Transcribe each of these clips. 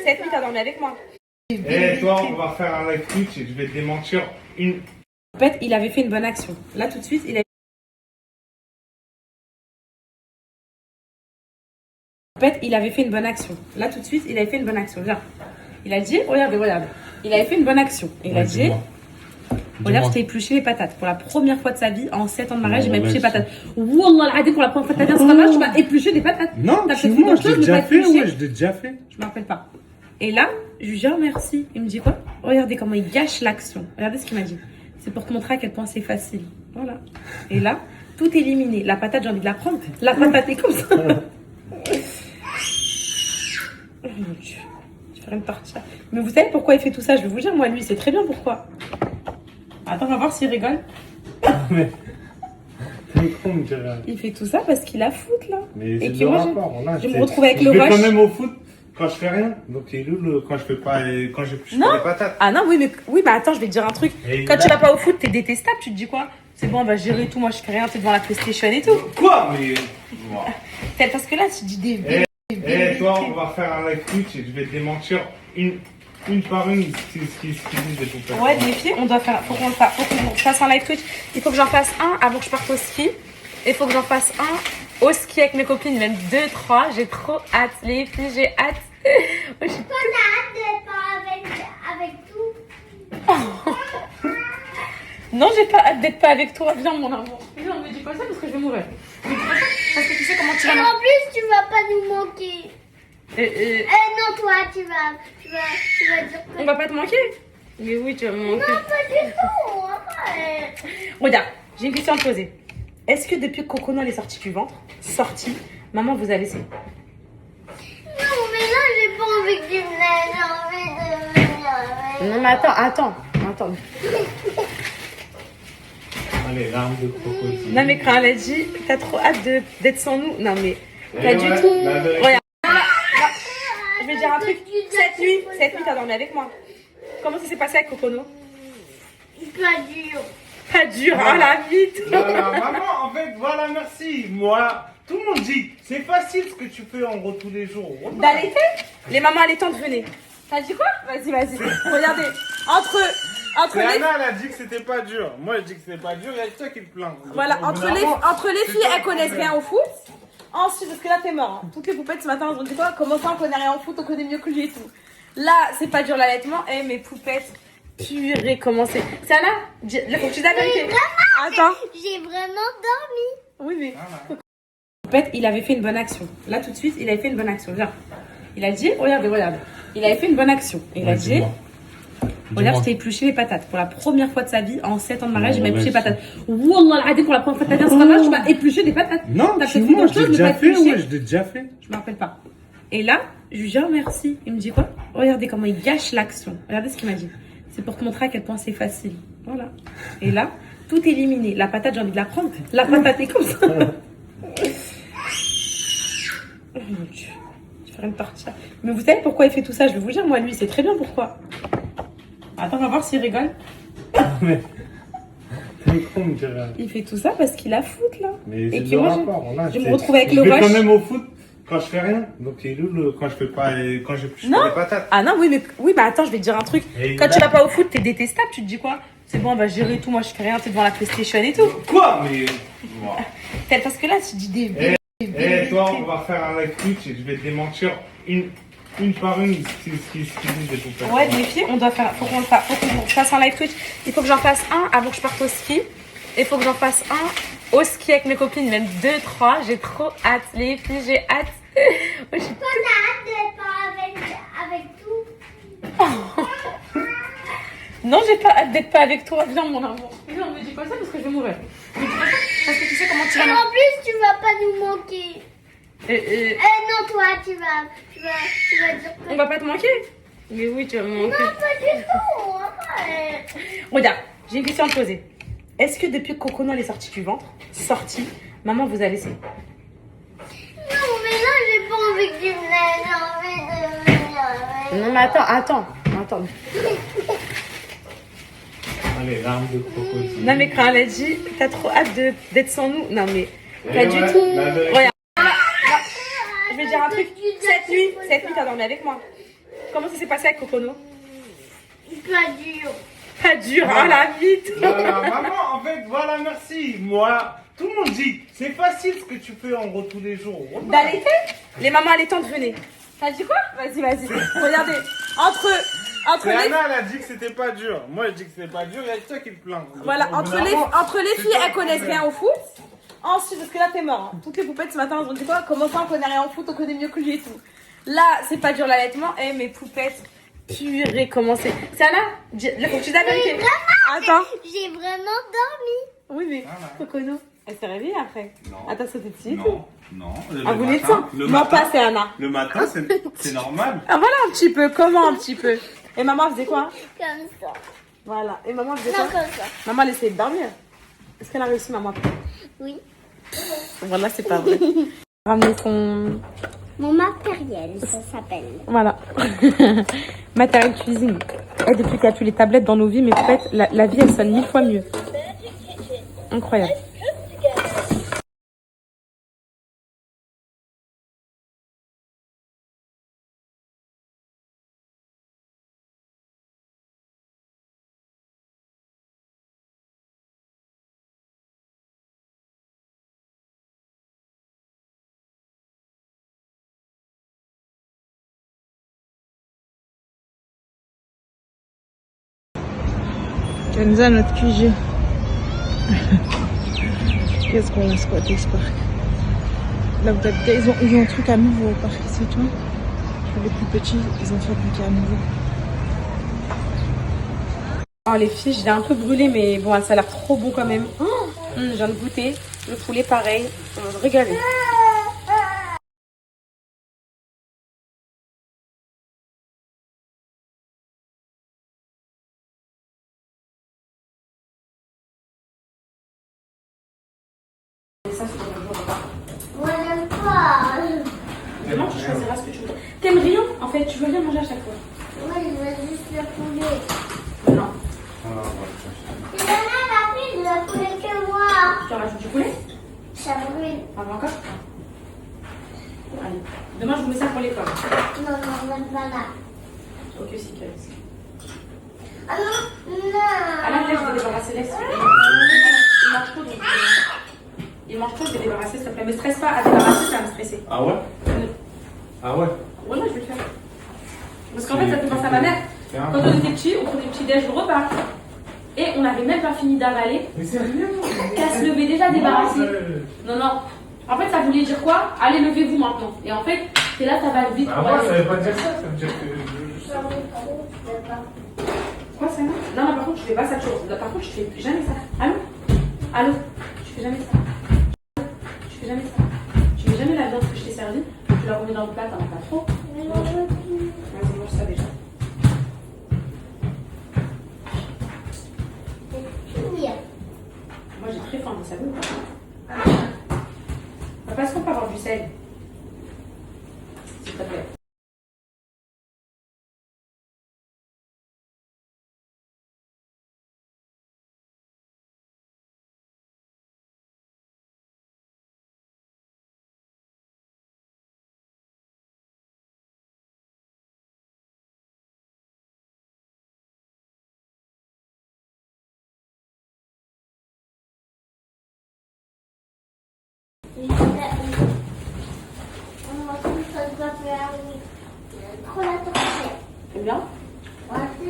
Cette nuit, t'as dormi avec moi. Eh, toi, on va faire un live Twitch et je vais te démentir une. En fait, il avait fait une bonne action. Là, tout de suite, il a... En fait, il avait fait une bonne action. Là, tout de suite, il avait fait une bonne action. Viens. Il a dit, regardez, regarde. Il avait fait une bonne action. Il a dit, regarde, je t'ai épluché les patates. Pour la première fois de sa vie, en 7 ans de mariage, il m'a épluché les patates. Wallah, al-Hadi, pour la première fois de ta vie, en 7 ans de mariage, tu m'as épluché des patates. Non, t'as c'est fait moi, quelque je l'ai chose, déjà mais pas fait, épluché. ouais, je l'ai déjà fait. Je me rappelle pas. Et là, je lui dis, oh merci. Il me dit quoi? Regardez comment il gâche l'action. Regardez ce qu'il m'a dit. C'est pour te montrer à quel point c'est facile. Voilà. Et là, tout est éliminé. La patate, j'ai envie de la prendre. La patate est comme ça. Oh mon Dieu. Je vais rien partir. Mais vous savez pourquoi il fait tout ça? Je vais vous dire, moi, lui, c'est très bien pourquoi. Attends, on va voir s'il rigole. Mais. T'es con, me dirais. Il fait tout ça parce qu'il a foot, là. Mais c'est que le moi, rapport, là. je me retrouve avec le Je vais rush. quand même au foot quand je fais rien. Donc, il est où quand je fais pas. Quand j'ai plus Non. les patates. Ah non, oui, mais attends, je vais te dire un truc. Et Quand là- tu vas pas au foot, t'es détestable. Tu te dis quoi? C'est bon, on va gérer tout. Moi, je fais rien. T'es devant la PlayStation et tout. Quoi? Mais. Moi. Peut-être parce que là, tu dis des. Eh, toi, on va faire un live Twitch et je vais te démentir une par une ce qui disent des poupées. Ouais, des filles, on doit faire. Faut qu'on fasse un live Twitch. Il faut que j'en fasse un avant que je parte au ski. Et il faut que j'en fasse un au ski avec mes copines, même 2, 3. J'ai trop hâte. Les filles, j'ai hâte. Moi, j'ai- On a hâte de pas avec tout. Non, j'ai pas hâte d'être pas avec toi. Viens, mon amour. Viens, me dis pas ça parce que je vais mourir. Me dis pas ça parce que tu sais comment tu Et vas. en plus, tu vas pas nous manquer. Non, toi, tu vas dire que... On va pas te manquer. Mais oui, tu vas me Non, manquer. pas du tout. Arrête. Regarde, j'ai une question à te poser. Est-ce que depuis que Cocono est sorti du ventre, maman vous a laissé? Non, mais là, j'ai pas envie que tu venais. J'ai envie de venir. Non, mais attends. Allez, larmes de crocodile. Non, mais quand elle a dit, t'as trop hâte d'être sans nous. Non, mais pas Et du ouais, tout. la vérité. Regarde. Je vais dire un truc. Cette nuit, t'as dormi avec moi. Comment ça s'est passé avec Cocono? Pas dur. Pas dur, hein, la vite. Voilà, maman, en fait, voilà, merci. Moi, tout le monde dit, c'est facile ce que tu fais en gros tous les jours. D'allaiter? Les mamans allaitantes, venez. T'as dit quoi? Vas-y. Regardez. Entre Et les... Anna, elle a dit que c'était pas dur. Moi, je dis que c'était pas dur, il y a que toi qui te plains. Voilà, Donc, entre les c'est filles, toi elles le connaissent problème. rien au foot. Ensuite, parce que là, t'es mort. Hein. Toutes les poupettes ce matin, elles ont dit quoi? Comment ça, on connaît rien au foot, on connaît mieux que lui et tout. Là, c'est pas dur l'allaitement. Eh, mes poupettes, purée, comment c'est? C'est Anna? Là, faut que tu dises la vérité. Attends. J'ai vraiment dormi. Oui, mais. Voilà. En fait, il avait fait une bonne action. Là, tout de suite, il avait fait une bonne action. Viens. Il a dit, regardez. Il avait fait une bonne action. Il a dit, regarde, je t'ai épluché les patates. Pour la première fois de sa vie, en 7 ans de mariage, il m'a épluché les patates. Wallah, al-Hadi, pour la première fois de ta vie, en 7 ans de mariage, tu m'as épluché des patates. Non, t'as c'est fait moi, quelque je l'ai chose, mais déjà pas fait, épluché. ouais, je l'ai déjà fait. Je me rappelle pas. Et là, je lui dis, oh merci. Il me dit quoi? Regardez comment il gâche l'action. Regardez ce qu'il m'a dit. C'est pour te montrer à quel point c'est facile. Voilà. Et là, tout est éliminé. La patate, j'ai envie de la prendre. La patate est comme ça. Oh mon Dieu. Je vais rien partir. Mais vous savez pourquoi il fait tout ça? Je vais vous dire, moi, lui, c'est très bien pourquoi. Attends, on va voir s'il rigole. Mais. T'es con, me dirais. Il fait tout ça parce qu'il a foot, là. Mais c'est Et le que moi, rapport, là. je me retrouve avec le Je vais quand rush. même au foot quand je fais rien. Donc, il est où quand je fais pas. Quand j'ai plus Non. les patates. Ah non, oui, mais attends, je vais te dire un truc. Et Quand là- tu vas pas au foot, t'es détestable. Tu te dis quoi? C'est bon, on va gérer tout. Moi, je fais rien. T'es devant la PlayStation et tout. Quoi? Mais. Moi. Peut-être parce que là, tu dis des. Eh, toi, on va faire un live Twitch et je vais te démentir une par une ce qui disent des poupées. Ouais, des filles, on doit faire. Faut qu'on fasse un live Twitch. Il faut que j'en fasse un avant que je parte au ski. Et il faut que j'en fasse un au ski avec mes copines, même 2, 3. J'ai trop hâte. Les filles, j'ai hâte. Moi, j'ai- On a hâte de pas avec tout. Non, j'ai pas hâte d'être pas avec toi. Viens, mon amour. Viens, me dis pas ça parce que je vais mourir. Me dis pas ça parce que tu sais comment tu Et vas. en plus, tu vas pas nous manquer. Non, toi, tu vas dire que... On va pas te manquer. Mais oui, tu vas me manquer. Non, pas du tout. Arrête. Regarde, j'ai une question à te poser. Est-ce que depuis que Cocono est sorti du ventre, maman vous a laissé? Non, mais là, j'ai pas envie que tu venais. J'ai envie de venir. Non, mais attends. Allez, larmes de crocodile. Non, mais quand elle a dit, t'as trop hâte d'être sans nous. Non, mais pas Et du ouais, tout. la vérité. Regarde. Je vais dire un truc. Cette nuit, t'as dormi avec moi. Comment ça s'est passé avec Cocono? Pas dur. Pas dur, hein, la vite. Voilà, maman, en fait, voilà, merci. Moi, tout le monde dit, c'est facile ce que tu fais en gros tous les jours. D'allaiter? Les mamans allaitantes, venez. T'as dit quoi? Vas-y. Regardez. Entre Et les... Anna, elle a dit que c'était pas dur. Moi, je dis que c'était pas dur, il y a que toi qui te plains. Voilà, entre les filles, elles connaissent rien au foot. Ensuite, parce que là, t'es mort. Hein. Toutes les poupettes ce matin, elles ont dit quoi? Comment ça, on connaît rien au foot, on connaît mieux que lui et tout. Là, c'est pas dur l'allaitement. Eh, mes poupettes, purée, comment c'est? C'est Anna? Là, faut que tu dises la vérité. Attends. J'ai vraiment dormi. Oui, mais Voilà. Cocono, elle s'est réveillée après. Non. Ah, t'as sauté dessus? Non. Ah, vous l'êtes ça? Non, pas, c'est Anna. Le matin, c'est normal. Ah, voilà un petit peu. Comment un petit peu? Et maman faisait quoi? Comme ça. Voilà. Et maman faisait Non, quoi? comme ça. Maman, elle essayait de dormir. Est-ce qu'elle a réussi, maman? Oui. Voilà, c'est pas vrai. Ramener son... Mon matériel, ça s'appelle. Voilà. Matériel cuisine. Et depuis qu'il y a tous les tablettes dans nos vies, mais peut-être la vie, elle sonne 1000 fois mieux. Incroyable. Kenza, notre QG. Qu'est-ce qu'on a squatté ce parc? Là où ils ont eu un truc à nouveau au parc, c'est toi. Pour les plus petits, ils ont fait un truc à nouveau. Oh les filles, je l'ai un peu brûlé, mais bon, ça a l'air trop bon quand même. Je viens de goûter. Le poulet pareil. On va se régaler. Moi, j'aime pas. Demain, tu choisiras ce que tu veux. T'aimes rien? En fait, tu veux rien manger à chaque fois. Moi, je veux juste le poulet. Non. Il y en a plus de le poulet que moi. Tu rajoutes du poulet? Ça brûle. Ah, encore? Allez. Demain, je vous mets ça pour l'école. Non, même pas là. Ok, si, Calice. Ah non, Ah là, non. je vais débarrasser les. Il mange trop, donc. Il mange trop, je vais débarrasser, s'il te plaît. Mais stresse pas, à débarrasser, ça va me stresser. Ah ouais? Ah ouais? Ouais, je vais le faire. Parce qu'en fait, ça fait penser à ma mère. Quand on était petits, on prenait le petit déj au repas. Et on n'avait même pas fini d'avaler. Mais c'est rien. Qu'elle se levait déjà débarrassée. Non, non. En fait, ça voulait dire quoi? Allez, levez-vous maintenant. Et en fait, t'es là, t'avales vite. Bah, moi, ça veut pas dire ça, ça veut dire que. J'en ai trop, je sais pas. Quoi, ça? Non, non, par contre, je fais pas ça toujours. Par contre, je fais jamais ça. Allô? Je fais jamais ça. Je fais jamais ça. Tu fais jamais la viande que je t'ai servie. Tu la remets dans le plat, t'en as pas trop. Mais j'en veux plus. Vas-y, mange ça déjà. Oui. Moi, j'ai très faim, vous savez ou pas? Papa, est-ce qu'on peut avoir du sel? S'il te plaît. On va tout ça doit faire trop la tortue. T'aimes bien? Ouais, je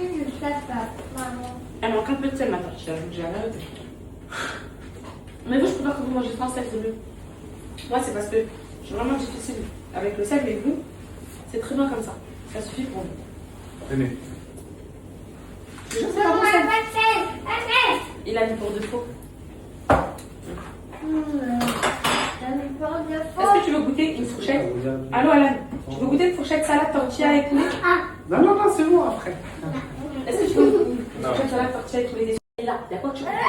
sais pas, maman. Elle manque un peu de sel, ma tortue, j'ai arrêté. Mais vous, je préfère que vous mangez sans sel, c'est mieux. Moi, c'est parce que je suis vraiment difficile avec le sel, mais vous, c'est très bien comme ça. Ça suffit pour vous. Tenez. Je sais pas Non, bon sel. pas de sel. Il a mis pour de faux. Est-ce que tu veux goûter une fourchette? Allô, Alan? Tu veux goûter une fourchette salade tortilla avec poulet? Non, non, non, c'est bon après. Est-ce que tu veux une fourchette salade tortilla avec poulet? Et là, il y a quoi que tu veux faire?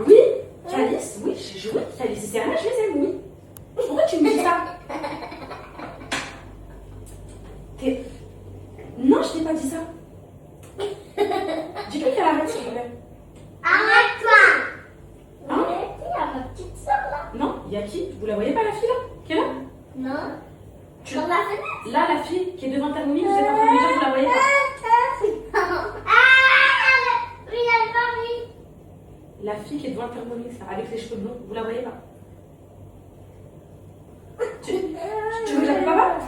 Oui, Calice, oui, oui, Calice, c'est rien, je les aime, oui. Pourquoi tu me dis ça? Non, je t'ai pas dit ça. Dis-lui qu'elle arrête, s'il te plaît. Arrête-toi. Hein? Il y a ma petite soeur là. Non, il y a qui? Vous la voyez pas, la fille là? Qui est là? Non. Sur la fenêtre. Là, la fille qui est devant le Thermomix, vous êtes en train de me dire, vous la voyez pas? Oui, elle va, oui. La fille qui est devant le Thermomix, là, avec les cheveux blonds, vous la voyez pas? Tu veux que j'appelle papa?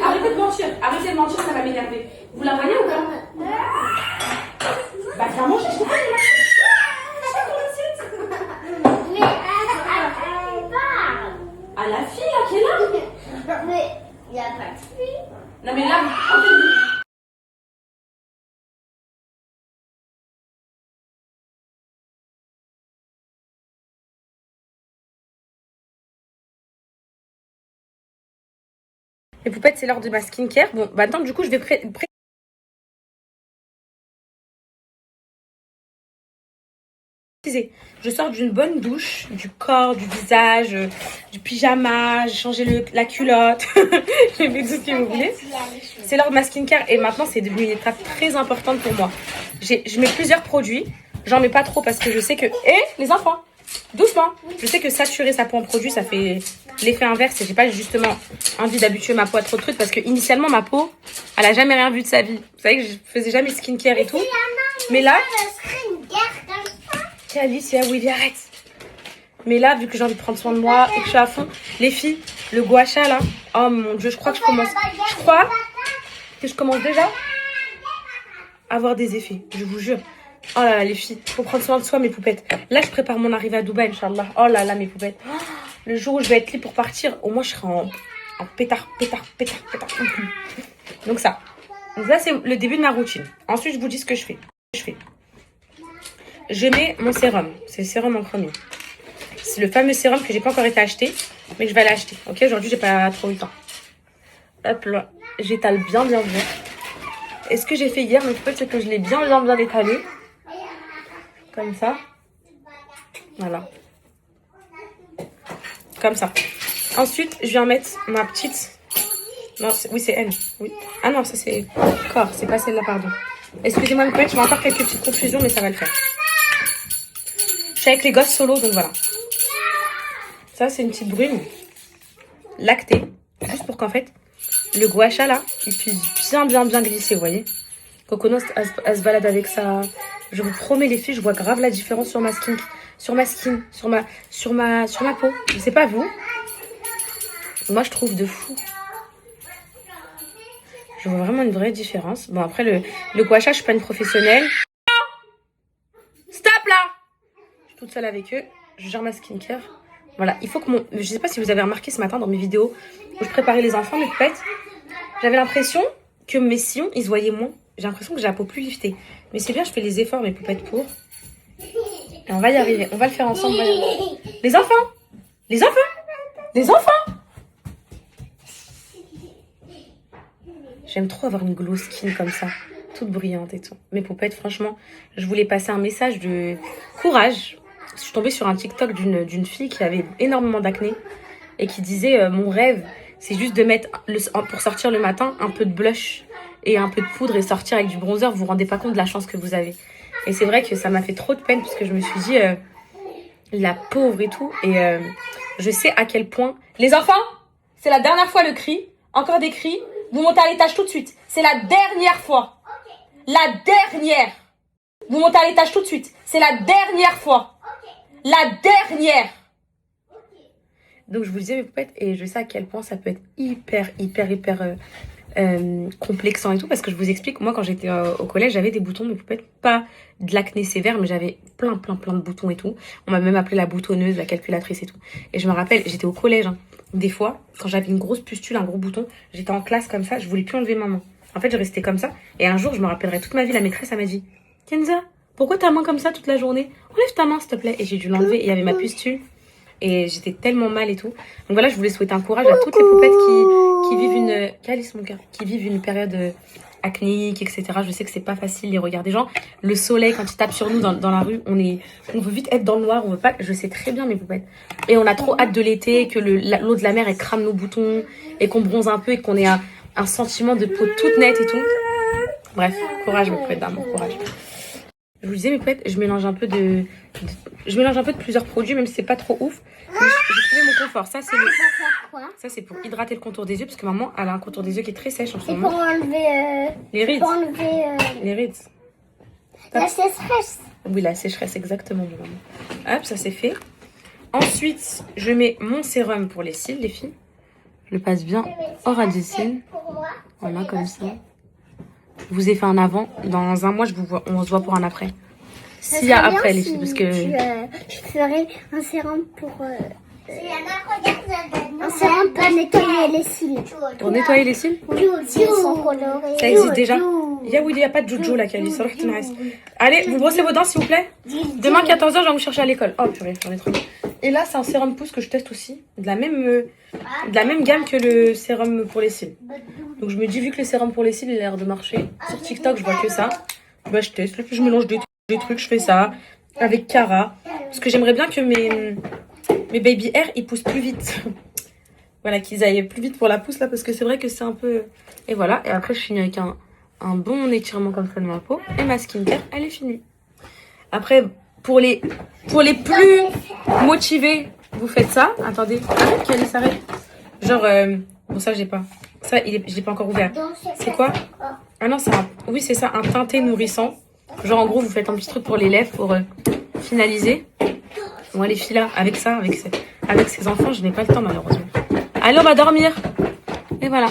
Arrêtez de mentir, ça va m'énerver. Vous la voyez ou pas? Bah clairement, je sais pas. Mais elle parle. Ah, la fille là qui est là? Mais il n'y a pas de fille. Non mais là, en fait, les poupettes, c'est l'heure de ma skincare. Bon, bah attends, du coup, je vais préciser. Je sors d'une bonne douche, du corps, du visage, du pyjama, j'ai changé la culotte, j'ai fait tout ce que vous voulez. C'est l'heure de ma skincare et maintenant, c'est devenu une étape très importante pour moi. Je mets plusieurs produits, j'en mets pas trop parce que je sais que... Eh, les enfants, doucement. Je sais que saturer sa peau en produit, ça fait l'effet inverse et j'ai pas justement envie d'habituer ma peau à trop de trucs parce que initialement, ma peau, elle a jamais rien vu de sa vie. Vous savez que je faisais jamais skincare et tout. Mais là... Alicia, oui, arrête. Mais là, vu que j'ai envie de prendre soin de moi et que je suis à fond, les filles, le gua sha là, oh mon dieu, je crois que je commence déjà à avoir des effets, je vous jure. Oh là là, les filles, faut prendre soin de soi, mes poupettes. Là, je prépare mon arrivée à Dubaï, Inch'Allah. Oh là là, mes poupettes. Oh, le jour où je vais être libre pour partir, au moins, je serai en pétard. Donc ça. Donc là, c'est le début de ma routine. Ensuite, je vous dis ce que je fais. Je mets mon sérum. C'est le sérum en premier. C'est le fameux sérum que j'ai pas encore été acheté, mais que je vais aller acheter. Ok, aujourd'hui, j'ai pas trop eu le temps. Hop là, j'étale bien. Et ce que j'ai fait hier, mais peut-être c'est que je l'ai bien étalé. Comme ça. Voilà. Comme ça. Ensuite, je viens mettre ma petite... Non, oui, c'est elle. Oui. Ah non, ça c'est... Corps, c'est pas celle-là, pardon. Excusez-moi, mes poètes, je vais encore quelques petites confusions, mais ça va le faire. Je suis avec les gosses solo, donc voilà. Ça, c'est une petite brume lactée. Juste pour qu'en fait, le gua sha là, il puisse bien glisser, vous voyez. Coconos, elle se balade avec ça. Je vous promets, les filles, je vois grave la différence sur ma skin. Sur ma peau. Je sais pas vous. Moi, je trouve de fou. Je vois vraiment une vraie différence. Bon, après, le gua sha, je suis pas une professionnelle. Stop là! Je suis toute seule avec eux. Je gère ma skincare. Voilà, il faut que mon... Je sais pas si vous avez remarqué ce matin dans mes vidéos où je préparais les enfants, mes poupettes. J'avais l'impression que mes sillons, ils se voyaient moins. J'ai l'impression que j'ai la peau plus liftée. Mais c'est bien, je fais les efforts, mes poupettes, pour. Et on va y arriver. On va le faire ensemble. Les enfants! Les enfants! Les enfants! J'aime trop avoir une glow skin comme ça. Toute brillante et tout. Mes poupettes, franchement, je voulais passer un message de courage. Je suis tombée sur un TikTok d'une fille qui avait énormément d'acné et qui disait mon rêve, c'est juste de mettre, pour sortir le matin, un peu de blush et un peu de poudre et sortir avec du bronzer. Vous vous rendez pas compte de la chance que vous avez. Et c'est vrai que ça m'a fait trop de peine parce que je me suis dit, la pauvre et tout. Et je sais à quel point... Les enfants, c'est la dernière fois le cri. Encore des cris. Vous montez à l'étage tout de suite. C'est la dernière fois. La dernière. Vous montez à l'étage tout de suite. C'est la dernière fois. La dernière. Donc je vous disais mes poupettes et je sais à quel point ça peut être hyper complexant et tout parce que je vous explique, moi quand j'étais au collège j'avais des boutons, mes poupettes, pas de l'acné sévère mais j'avais plein de boutons et tout. On m'a même appelé la boutonneuse, la calculatrice et tout. Et je me rappelle, j'étais au collège hein, des fois quand j'avais une grosse pustule, un gros bouton, j'étais en classe comme ça, je voulais plus enlever ma main. En fait je restais comme ça et un jour je me rappellerai toute ma vie, la maîtresse elle m'a dit Kenza, pourquoi ta main comme ça toute la journée? Enlève ta main s'il te plaît. Et j'ai dû l'enlever et il y avait ma pustule. Et j'étais tellement mal et tout. Donc voilà, je voulais souhaiter un courage à toutes les poupettes qui vivent une... Calice mon cœur. Qui vivent une période acnéique, etc. Je sais que c'est pas facile les regards des gens. Le soleil, quand il tape sur nous dans la rue, on veut vite être dans le noir. On veut pas... Je sais très bien mes poupettes. Et on a trop hâte de l'été, que l'eau de la mer, elle crame nos boutons. Et qu'on bronze un peu et qu'on ait un sentiment de peau toute nette et tout. Bref, courage mes poupettes d'amour, courage. Je vous disais, mes poètes, je mélange un peu de plusieurs produits, même si c'est pas trop ouf. Mais j'ai trouvé mon confort. Ça, c'est ça, c'est pour hydrater le contour des yeux, parce que maman, elle a un contour des yeux qui est très sèche en ce moment. Pour enlever... Les rides. Pour enlever... Les rides. La sécheresse. Oui, la sécheresse, exactement, maman. Hop, ça c'est fait. Ensuite, je mets mon sérum pour les cils, les filles. Je le passe bien au ras des cils. Voilà, comme ça. Je vous ai fait un avant. Dans un mois, on se voit pour un après. S'il y a après, les filles, parce que... Je ferai un sérum pour... un sérum pour nettoyer les cils. Pour nettoyer les cils? Ça existe déjà. Il n'y a pas de Jojo là, Cali. Allez, vous brossez vos dents, s'il vous plaît. Demain, 14h, je vais vous chercher à l'école. Oh, purée, j'en ai trop. Et là, c'est un sérum pouce que je teste aussi. De la même gamme que le sérum pour les cils. Donc, je me dis, vu que le sérum pour les cils, il a l'air de marcher. Sur TikTok, je vois que ça. Bah, je teste. Puis, je mélange des trucs. Je fais ça avec Cara. Parce que j'aimerais bien que mes baby hair, ils poussent plus vite. Voilà, qu'ils aillent plus vite pour la pousse, là. Parce que c'est vrai que c'est un peu... Et voilà. Et après, je finis avec un bon étirement comme ça de ma peau. Et ma skincare, elle est finie. Après, pour les plus motivés, vous faites ça. Attendez, qu'elle s'arrête. Genre, bon ça j'ai pas. Ça, je l'ai pas encore ouvert. C'est quoi? Ah non, oui c'est ça, un teinté nourrissant. Genre en gros, vous faites un petit truc pour les lèvres pour finaliser. Bon les filles là, avec ça, avec ces enfants, je n'ai pas le temps malheureusement. Allez, on va dormir. Et voilà.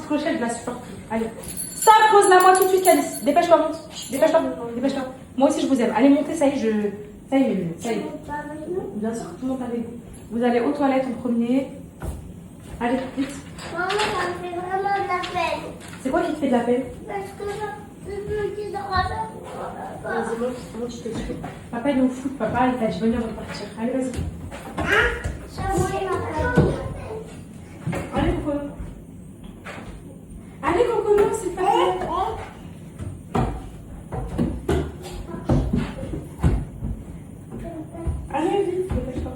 Prochaine, je la supporte. Allez. Ça, pose-la moi tout de suite, Calice. Dépêche-toi, monte. Dépêche-toi. Moi aussi, je vous aime. Allez, montez, ça y est, ça y est, ça y est. Bien sûr, tout le monde avec vous. Vous allez aux toilettes en premier. Allez, vite. Maman, ça me fait vraiment de la peine. C'est quoi qui te fait de la peine? Parce que je me dis dans la... Vas-y, monte, je te suis. Papa, il est au foot. Papa, il t'a dit venir repartir. Allez, vas-y. Ça voulait ma peine. Allez, Coco. Allez, Coco, non, c'est pas fait. Allez, vite, dépêche-toi.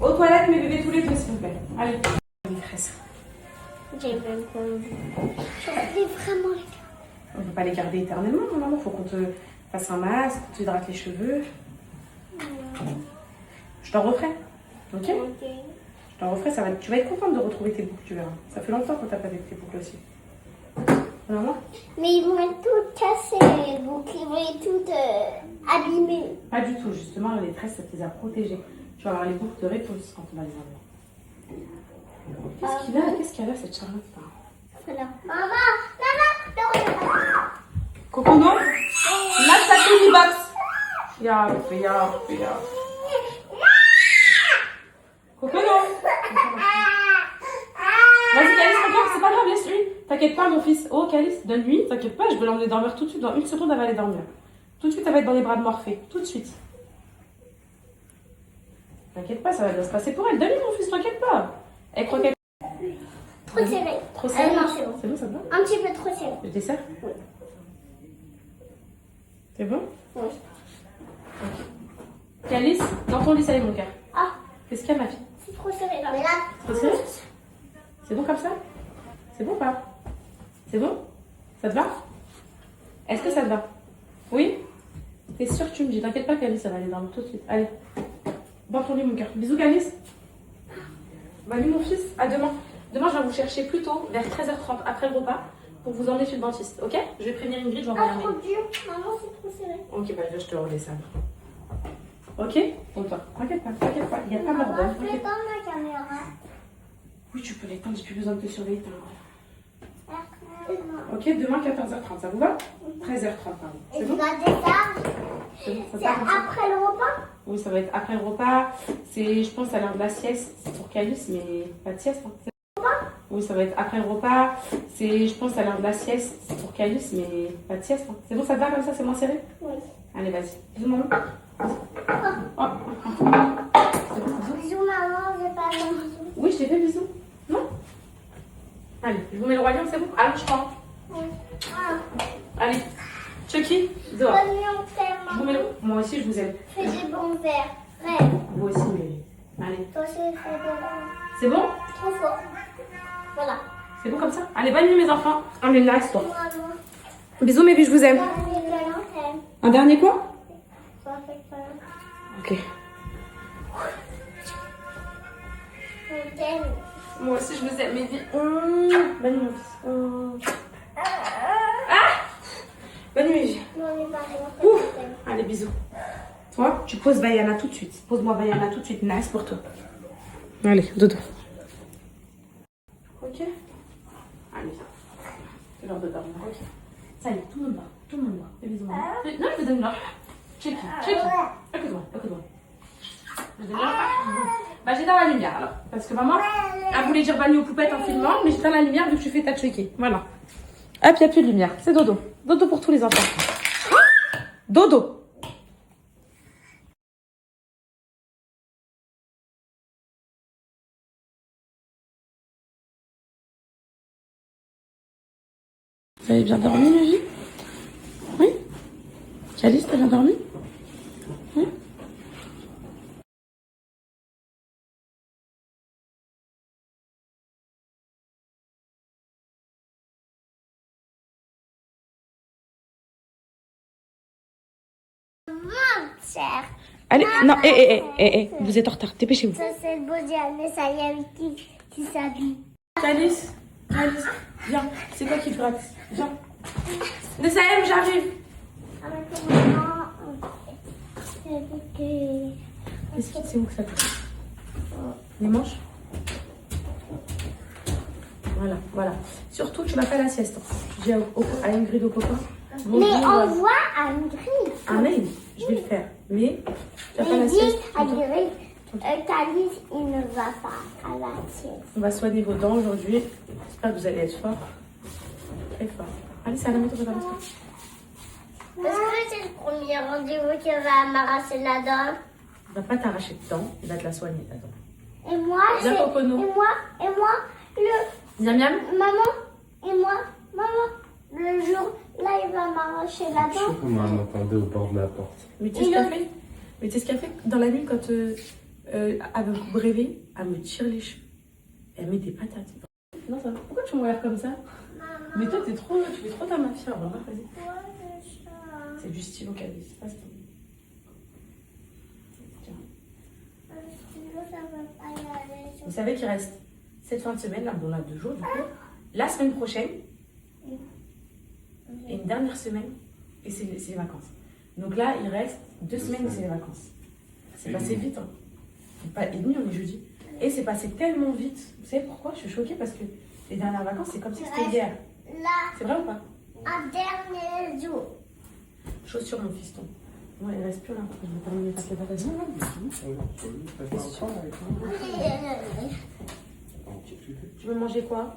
Aux toilettes, mes bébés, tous les deux, s'il vous plaît. Allez. J'ai même pas envie. Je voulais vraiment les garder. On ne peut pas les garder éternellement, maman. Il faut qu'on te fasse un masque, qu'on te hydrate les cheveux. Je t'en referai. Ok? Je t'en referai, tu vas être contente de retrouver tes boucles, tu verras. Ça fait longtemps que t'as pas fait tes boucles aussi. Maman? Mais ils vont être toutes cassées, les boucles. Ils vont être toutes abîmées. Pas du tout, justement, les tresses, ça te les a protégées. Tu vas avoir les boucles de réponse quand on va les enlever. Qu'est-ce qu'il y a là, cette Charlotte là? Voilà. Maman, Coco, non? Lâche ta clé box. Ya. Coco, non? Vas-y, Calice, regarde, c'est pas grave, laisse-lui. T'inquiète pas, mon fils. Oh, Calice, donne-lui. T'inquiète pas, je vais l'emmener dormir tout de suite. Dans une seconde, elle va aller dormir. Tout de suite, elle va être dans les bras de Morphée. Tout de suite. T'inquiète pas, ça va bien se passer pour elle. Donne-lui, mon fils, t'inquiète pas. Elle croit qu'elle... trop serré. Trop serré? Non, c'est bon. C'est bon, ça te va? Un petit peu trop serré. Je desserre? Oui. C'est bon? Oui. Ok. Calice, dans ton lit, ça y est, mon cœur. Ah, Qu'est-ce qu'il y a, ma fille? c'est trop serré là. Mais là, Trop serré? C'est bon comme ça? C'est bon ou pas? C'est bon? Ça te va? Est-ce que ça te va? Oui? T'es sûre que tu me dis? T'inquiète pas, Calice, ça va aller dormir tout de suite. Allez. Dans ton lit, mon cœur. Bisous, Calice. Bah, lui, mon fils, à demain. Demain, je vais vous chercher plus tôt, vers 13h30, après le repas, pour vous emmener chez le dentiste, ok? Je vais prévenir Ingrid, je vais envoyer un trop mail. dur. Maman, c'est trop serré. Ok, bah, je te redescends. Ok? Pour toi. T'inquiète pas, il n'y a pas Maman, d'ordre. je vais dans ma caméra. Oui, tu peux l'éteindre, j'ai plus besoin de te surveiller. D'accord. Ok, demain 14h30, ça vous va? 13h30, pardon. Et C'est tu bon? vas descendre. C'est bon, ça C'est part comme ça? après le repas. Oui, ça va être après le repas. C'est, je pense, à l'heure de la sieste. C'est pour Calice, mais pas de sieste. Hein. Oui, ça va être après le repas. C'est, je pense, à l'heure de la sieste. C'est pour Calice, mais pas de sieste. Hein. C'est bon, ça te va comme ça? C'est moins serré? Oui. Allez, vas-y. Bisous, maman. Oh. C'est bon, bisous. Bisous, maman, j'ai pas de bisous. Oui, je t'ai fait bisous. Non? Allez, je vous mets le roi lion, c'est bon? Allonge-toi. Oui. Ah. Allez. Chucky, dehors. Bonne nuit, on t'aime, Je vous mets maman. le... Moi aussi, je vous aime. Fais des bons verres. Rêve. Vous aussi, mais... Allez. Toi aussi, fais des bons. C'est bon? Trop fort. Voilà. C'est bon comme ça? Allez, bonne nuit mes enfants. Allez, reste-toi. Bisous mes vies, je vous aime. Un dernier quoi? Ok. Moi aussi je vous aime mes vies. Bonne nuit mon fils. Ah! Bonne nuit mes vies. Allez, bisous. Toi, tu poses Vaiana tout de suite. Pose-moi Vaiana tout de suite. Nice pour toi. Allez, dodo. Ok? Allez. C'est l'heure de dormir. Ok. Ça y est, tout le monde va. Tout le monde va. Fais bisous. Non, je te donne là. Check. Écoute-moi. Je te donne là. Bah, j'éteins la lumière alors. Parce que maman, elle voulait dire bonne nuit aux poupettes en filmant, mais j'éteins la lumière vu que tu fais ta checker. Voilà. Hop, il n'y a plus de lumière. C'est dodo. Dodo pour tous les enfants. Dodo. Vous avez bien dormi, Luigi? Oui? Calice, t'as bien dormi? Oui? Allez, non, vous êtes en retard, dépêchez-vous. Ça, c'est le beau diable, ça y est, qui s'habille. Calice, viens, c'est quoi qui gratte? Viens. Nessaïm, j'arrive. C'est où que ça touche? Les manches? Voilà. Surtout, tu vas pas la sieste. Je dis à Ingrid au copain. Mais envoie à Ingrid. Un mail, je vais le faire. Mais tu vas pas Mais la dis sieste. à Ingrid, Calice, il ne va pas à la sieste. On va soigner vos dents aujourd'hui. J'espère que vous allez être fort. Très fort. Allez, c'est à la maison de votre Parce que c'est le premier rendez-vous qui va m'arracher la dent. Il va pas t'arracher de dents, il va te la soigner ta dent. Et moi, Viens, Cocono. et moi, Miam miam. maman, le jour, là, il va m'arracher la Je sais dent. comment on entendait au bord de la porte. Mais tu sais ce qu'elle fait dans la nuit quand elle veut me rêver, elle me tire les cheveux. Elle met des patates. Non, ça va. Pourquoi tu me regardes comme ça? Mais toi, tu fais trop ta mafia. Vas-y. C'est du stylo Calice. Passe ton. Tiens. Vous savez qu'il reste cette fin de semaine, là, on a 2 jours du coup. La semaine prochaine, et une dernière semaine, et c'est les vacances. Donc là, il reste 2 semaines et c'est les vacances. C'est passé vite. Hein. Pas et demi, on est jeudi. Et c'est passé tellement vite. Vous savez pourquoi? Je suis choquée parce que les dernières vacances, c'est comme si c'était hier. Là, C'est vrai ou pas? un dernier jour. Chaussures, mon fiston. Ouais, il reste plus là. Je vais terminer ta préparation. Tu veux manger quoi?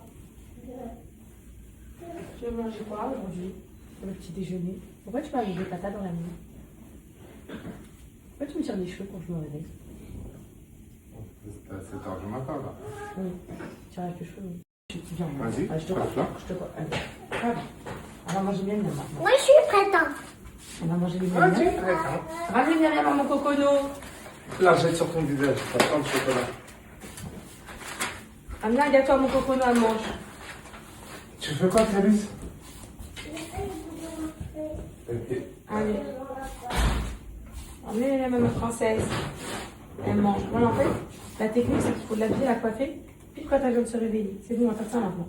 Tu veux manger quoi aujourd'hui? Pour le petit déjeuner. Pourquoi tu vas avec des patates dans la nuit? Pourquoi tu me tires les cheveux quand je me réveille? C'est à 7h du matin là. Oui, tu tires avec les cheveux. Oui. Viens, Vas-y, je te crois. Je te crois. Allez. On va manger bien maintenant. Moi, je suis prête. Hein. On va manger les Vas-y, miams. arrête, hein. Ramène Myriam à mon cocono. Là, jette sur ton visage. T'as plein de chocolat. Amène un gâteau à mon cocono, elle mange. Tu fais quoi, Calice? Allez. Amène la maman française. Elle mange. Voilà, en fait, la technique, c'est qu'il faut l'habiller, la coiffer, puis quand elle vient de se réveiller. C'est bon, on va faire ça maintenant.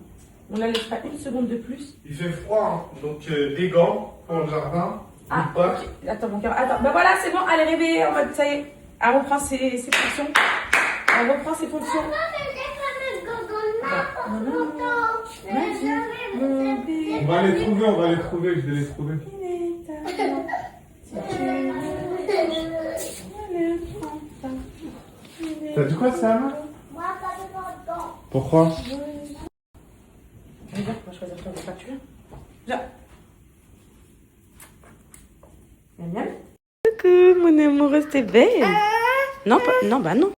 On la laisse pas 1 seconde de plus. Il fait froid, hein. Donc des gants pour le jardin. Ah, Ou pas. ok. Attends, mon cœur. Attends, bah voilà, c'est bon, elle est réveillée en mode, ça y est. Elle reprend ses fonctions. Elle reprend ses fonctions. On va les trouver, je vais les trouver. T'as dit quoi, Sam? Moi, pas de dents. Pourquoi? Viens, on va choisir ton repas, tu viens. Viens. Miam, miam. Coucou, mon amoureuse, t'es belle. Non, non, bah non.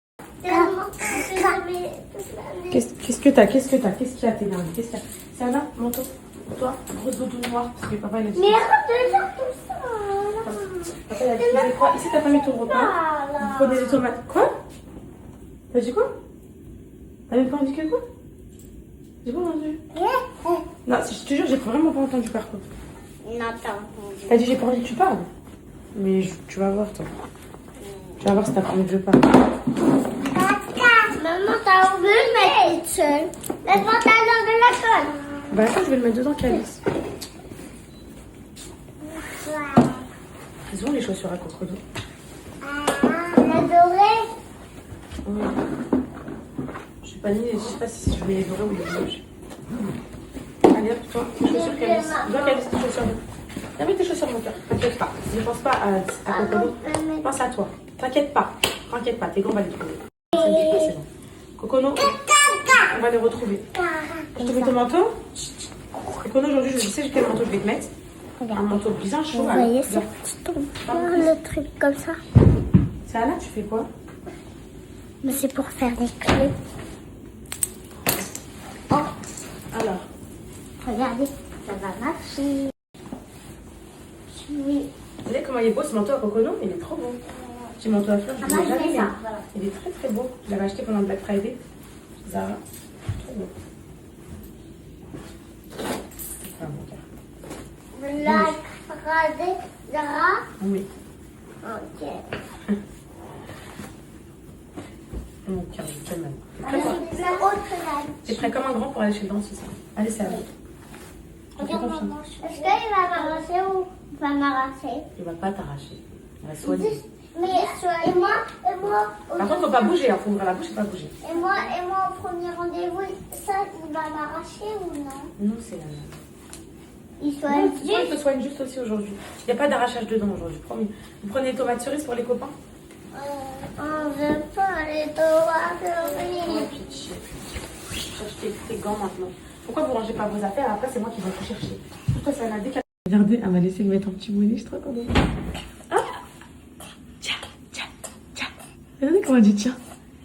Qu'est-ce que t'as? Qu'est-ce qu'il y a? T'es dingue. Qu'est-ce qu'il y a? C'est Anna, manteau. Toi, grosse doudou noire, parce que papa il a dit. Mais arrête de faire tout ça. Papa il a dit quoi? Ici, t'as pas mis ton repas. Vous prenez des tomates. Quoi? T'as dit quoi? T'as même pas envie que quoi? J'ai pas entendu. Non, je te jure, j'ai vraiment pas entendu par contre. Non, attends. T'as dit j'ai pas envie que tu parles. Mais tu vas voir toi. Tu vas voir si t'as pas envie que je parle. Maman, t'as oublié de mettre toute seule. Le pantalon de l'école. Bah attends, je vais le mettre dedans, Calice. Ils ont les chaussures à crocodile. La dorée. Ouais. Je sais pas si je vais les dorer ou les rouges. Allez hop, toi, tes chaussures, Calice. Toi, Calice, tes chaussures. Viens mettre tes chaussures, mon cœur. T'inquiète pas. Je pense pas à Cocono. Pense à toi. T'inquiète pas. Tes gants, on va les trouver. C'est bon. Cocono, on va les retrouver. Je te mets ton manteau. Cocono, aujourd'hui, je sais quel manteau je vais te mettre. Un manteau bien chaud. Vous voyez ce petit le truc comme ça. C'est là, tu fais quoi? Mais c'est pour faire des clés. Oh, Alors, regardez, ça va marcher. Oui. vous voyez comment il est beau ce manteau à Cocono? Il est trop beau. Petit manteau à fleurs, je Moi, l'ai je jamais fais mis. ça, voilà. Il est très très beau. Je l'avais acheté pendant le Black Friday. Zara. Trop beau. Ah, mon cœur. Black Friday, Zara. Oui. Ok. Mon cœur, je t'aime. C'est la autre là. T'es prêt comme un grand pour aller chez le dentiste. Allez, c'est à vous. Regarde, maman. Est-ce qu'il va m'arracher ou va m'arracher? Il va pas t'arracher. Il va soigner. Mais et moi. Par contre, faut pas bouger. Faut ouvrir la bouche et pas bouger. Et moi, au premier rendez-vous, ça, il va m'arracher ou non? Non, c'est la même. Il Non, soigne il te soigne juste aussi aujourd'hui. Il n'y a pas d'arrachage de dents aujourd'hui, promis. Vous prenez des tomates cerises pour les copains? On veut pas les tomates Oh, cerises. pitié. Cherche tes gants maintenant. Pourquoi vous rangez pas vos affaires? Après, c'est moi qui vais tout chercher. Pourquoi ça n'a décalé? Regardez, elle m'a laissé me mettre un petit bonnet, je suis trop contente. Ah! Tiens. Regardez comment elle dit tiens.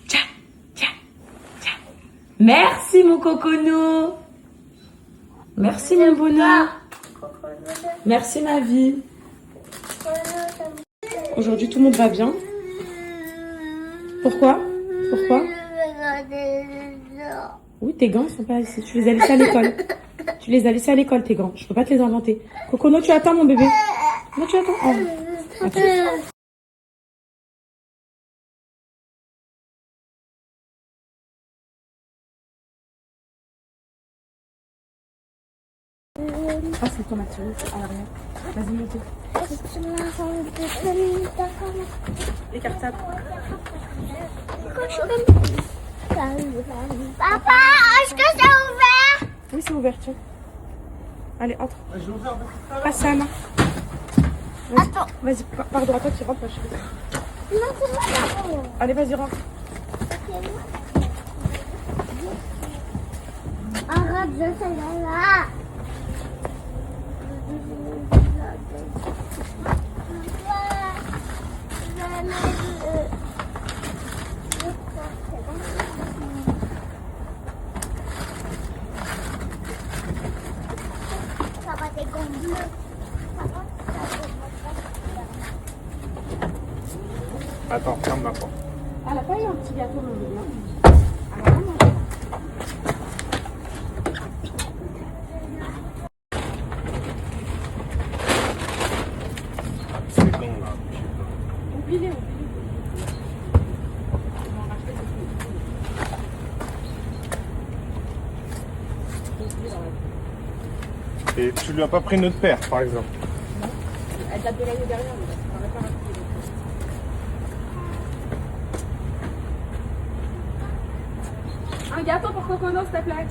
Tiens. Merci mon cocono. Merci mon bonheur. Merci ma vie. Aujourd'hui, tout le monde va bien. Pourquoi? Oui, tes gants sont pas ici. Tu les as laissés à l'école. Tu les as laissés à l'école, tes gants. Je peux pas te les inventer. Cocono, tu attends, mon bébé. Non, tu attends. Oh. Attends. Ah, c'est le tomate cerise à l'arrière. Vas-y, montez. Les cartables. Papa, est-ce que c'est ouvert? Oui, c'est ouvert, tiens. Allez, entre. Passe ça, main. Attends. Vas-y, pardon, attends, tu rentres, ma chérie. Non, c'est pas Allez, vas-y, rentre. Arrête de faire là. Ça va des gommes bleues. Attends, ferme la porte. Elle a pas eu un petit gâteau, mon bébé. Elle a pas mangé. C'est bon là. Oublie-les. Et tu lui as pas pris notre père, par exemple? Elle t'a l'année dernière, mais on n'aurait pas raconté. Un gâteau pour Cocono, s'il te plaît.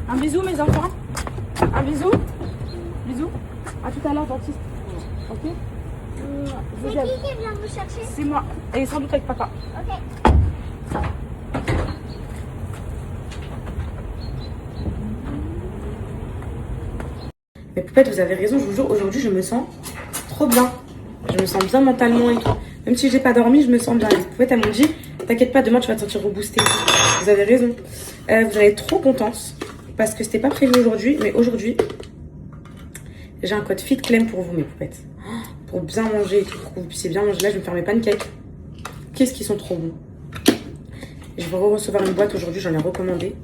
Un bisou, mes enfants. Un bisou. Bisous. À tout à l'heure, dentiste. Ok? C'est qui vient vous chercher? C'est moi. Et sans doute avec papa. Ok. Mais Poupette, vous avez raison, je vous jure, aujourd'hui, je me sens trop bien. Je me sens bien mentalement et tout. Même si j'ai pas dormi, je me sens bien. Les Poupettes, elles m'ont dit, t'inquiète pas, demain, tu vas te sentir reboostée. Vous avez raison. Vous allez être trop contente parce que c'était pas prévu aujourd'hui. Mais aujourd'hui, J'ai un code FitClem pour vous, mes poupettes. Pour bien manger et tout, pour que vous puissiez bien manger. Là, je vais me faire mes pancakes. Qu'est-ce qu'ils sont trop bons. Je vais recevoir une boîte aujourd'hui, j'en ai recommandé.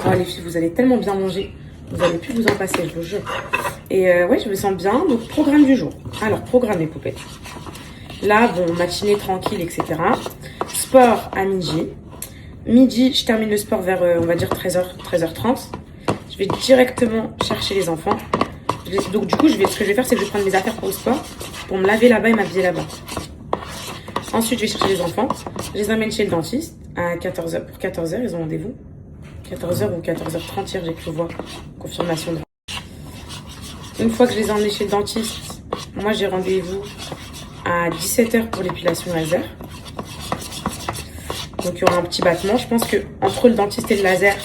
Oh, les filles, vous allez tellement bien manger. Vous n'allez plus vous en passer, je vous jure. Et ouais, je me sens bien. Donc, programme du jour. Alors, programme, mes poupettes. Là, bon, matinée tranquille, etc. Sport à midi. Midi, je termine le sport vers, on va dire, 13h, 13h30. Je vais directement chercher les enfants. Donc, du coup, ce que je vais faire, c'est que je vais prendre mes affaires pour le sport, pour me laver là-bas et m'habiller là-bas. Ensuite, je vais chercher les enfants. Je les amène chez le dentiste à 14h. Pour 14h, ils ont rendez-vous. 14h ou 14h30, hier, j'ai pu voir. Confirmation de... Une fois que je les ai emmenés chez le dentiste, moi, j'ai rendez-vous à 17h pour l'épilation laser. Donc, il y aura un petit battement. Je pense que entre le dentiste et le laser,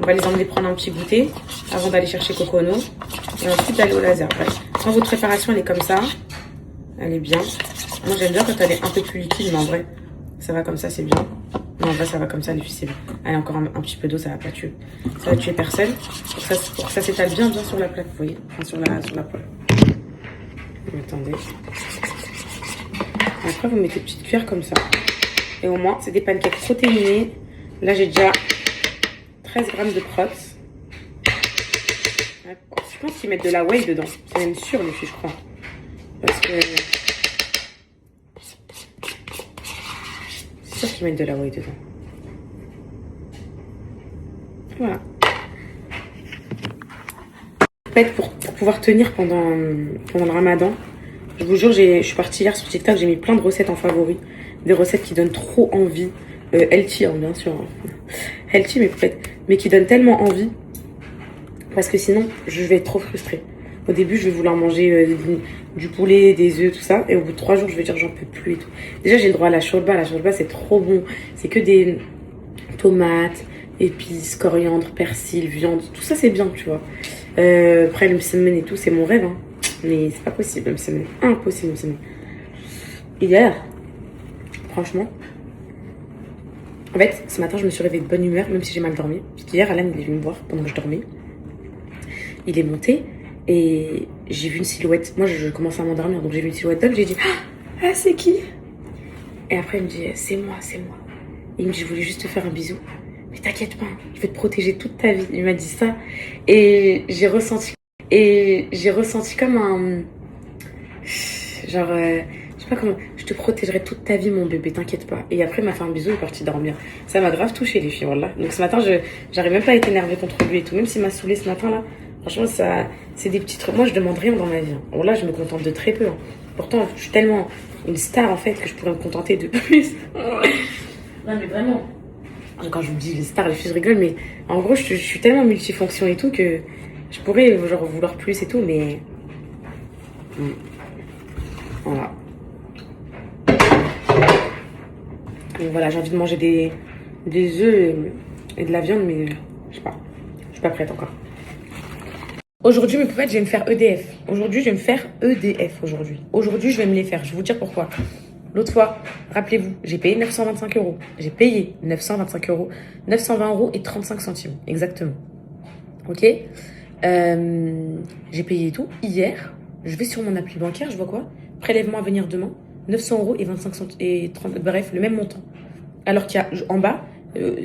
on va les emmener prendre un petit goûter avant d'aller chercher Cocono. Et ensuite, d'aller au laser. Bref. Quand votre préparation, elle est comme ça, elle est bien. Moi, j'aime bien quand elle est un peu plus liquide, mais en vrai, ça va comme ça, c'est bien. Mais en vrai, ça va comme ça, les filles, c'est bien. Allez, encore un petit peu d'eau, ça va pas tuer. Ça va tuer personne. Pour que ça s'étale bien sur la plaque, vous voyez. Enfin, sur la poêle. Attendez. Après, vous mettez une petite cuillère comme ça. Et au moins, c'est des pancakes protéinés. Là, j'ai déjà 13 grammes de prots. Je pense qu'ils mettent de la whey dedans. C'est même sûr, les filles, je crois. Parce que... c'est sûr qu'ils mettent de la whey dedans. Voilà. En fait, pour pouvoir tenir pendant le ramadan, je vous jure, je suis partie hier sur TikTok, j'ai mis plein de recettes en favoris. Des recettes qui donnent trop envie. Healthy, hein, bien sûr. Hein. Healthy, mais qui donnent tellement envie. Parce que sinon, je vais être trop frustrée. Au début, je vais vouloir manger du poulet, des œufs, tout ça. Et au bout de 3 jours, je vais dire j'en peux plus et tout. Déjà, j'ai le droit à la shorba. La shorba, c'est trop bon. C'est que des tomates, épices, coriandre, persil, viande. Tout ça, c'est bien, tu vois. Après, le msemen et tout, c'est mon rêve. Hein. Mais c'est pas possible, le msemen. Impossible, le msemen. Hier, franchement... En fait, ce matin, je me suis réveillée de bonne humeur, même si j'ai mal dormi. Parce qu'hier, Alan, il est venu me voir pendant que je dormais. Il est monté et j'ai vu une silhouette. Moi, je commençais à m'endormir, donc j'ai vu une silhouette d'homme. J'ai dit, ah, c'est qui? Et après, il me dit, c'est moi, c'est moi. Il me dit, je voulais juste te faire un bisou. Mais t'inquiète pas, je vais te protéger toute ta vie. Il m'a dit ça. Et j'ai ressenti comme un... Genre... je sais pas comment... Je te protégerai toute ta vie, mon bébé, t'inquiète pas. Et après, il m'a fait un bisou, il est parti dormir. Ça m'a grave touché, les filles, voilà. Donc ce matin, j'arrive même pas à être énervée contre lui et tout. Même s'il m'a saoulée ce matin, là. Franchement, ça, c'est des petits trucs. Moi, je demande rien dans ma vie. Hein. Bon, là, je me contente de très peu. Hein. Pourtant, je suis tellement une star, en fait, que je pourrais me contenter de plus. Non, mais vraiment. Quand je vous dis les stars, les filles, je rigole. Mais en gros, je suis tellement multifonction et tout que je pourrais, genre, vouloir plus et tout. Mais... Voilà. Donc voilà, j'ai envie de manger des œufs et de la viande, mais je sais pas. Je suis pas prête encore. Aujourd'hui, mes poupettes, je vais me faire EDF. Aujourd'hui, je vais me faire EDF aujourd'hui. Aujourd'hui, je vais me les faire. Je vais vous dire pourquoi. L'autre fois, rappelez-vous, j'ai payé 925 €. J'ai payé 925 €. 920 € et 35 centimes, exactement. Ok, j'ai payé tout. Hier, je vais sur mon appli bancaire, je vois quoi? Prélèvement à venir demain. 900 € et 25 centimes et 30, bref, le même montant. Alors qu'il y a en bas,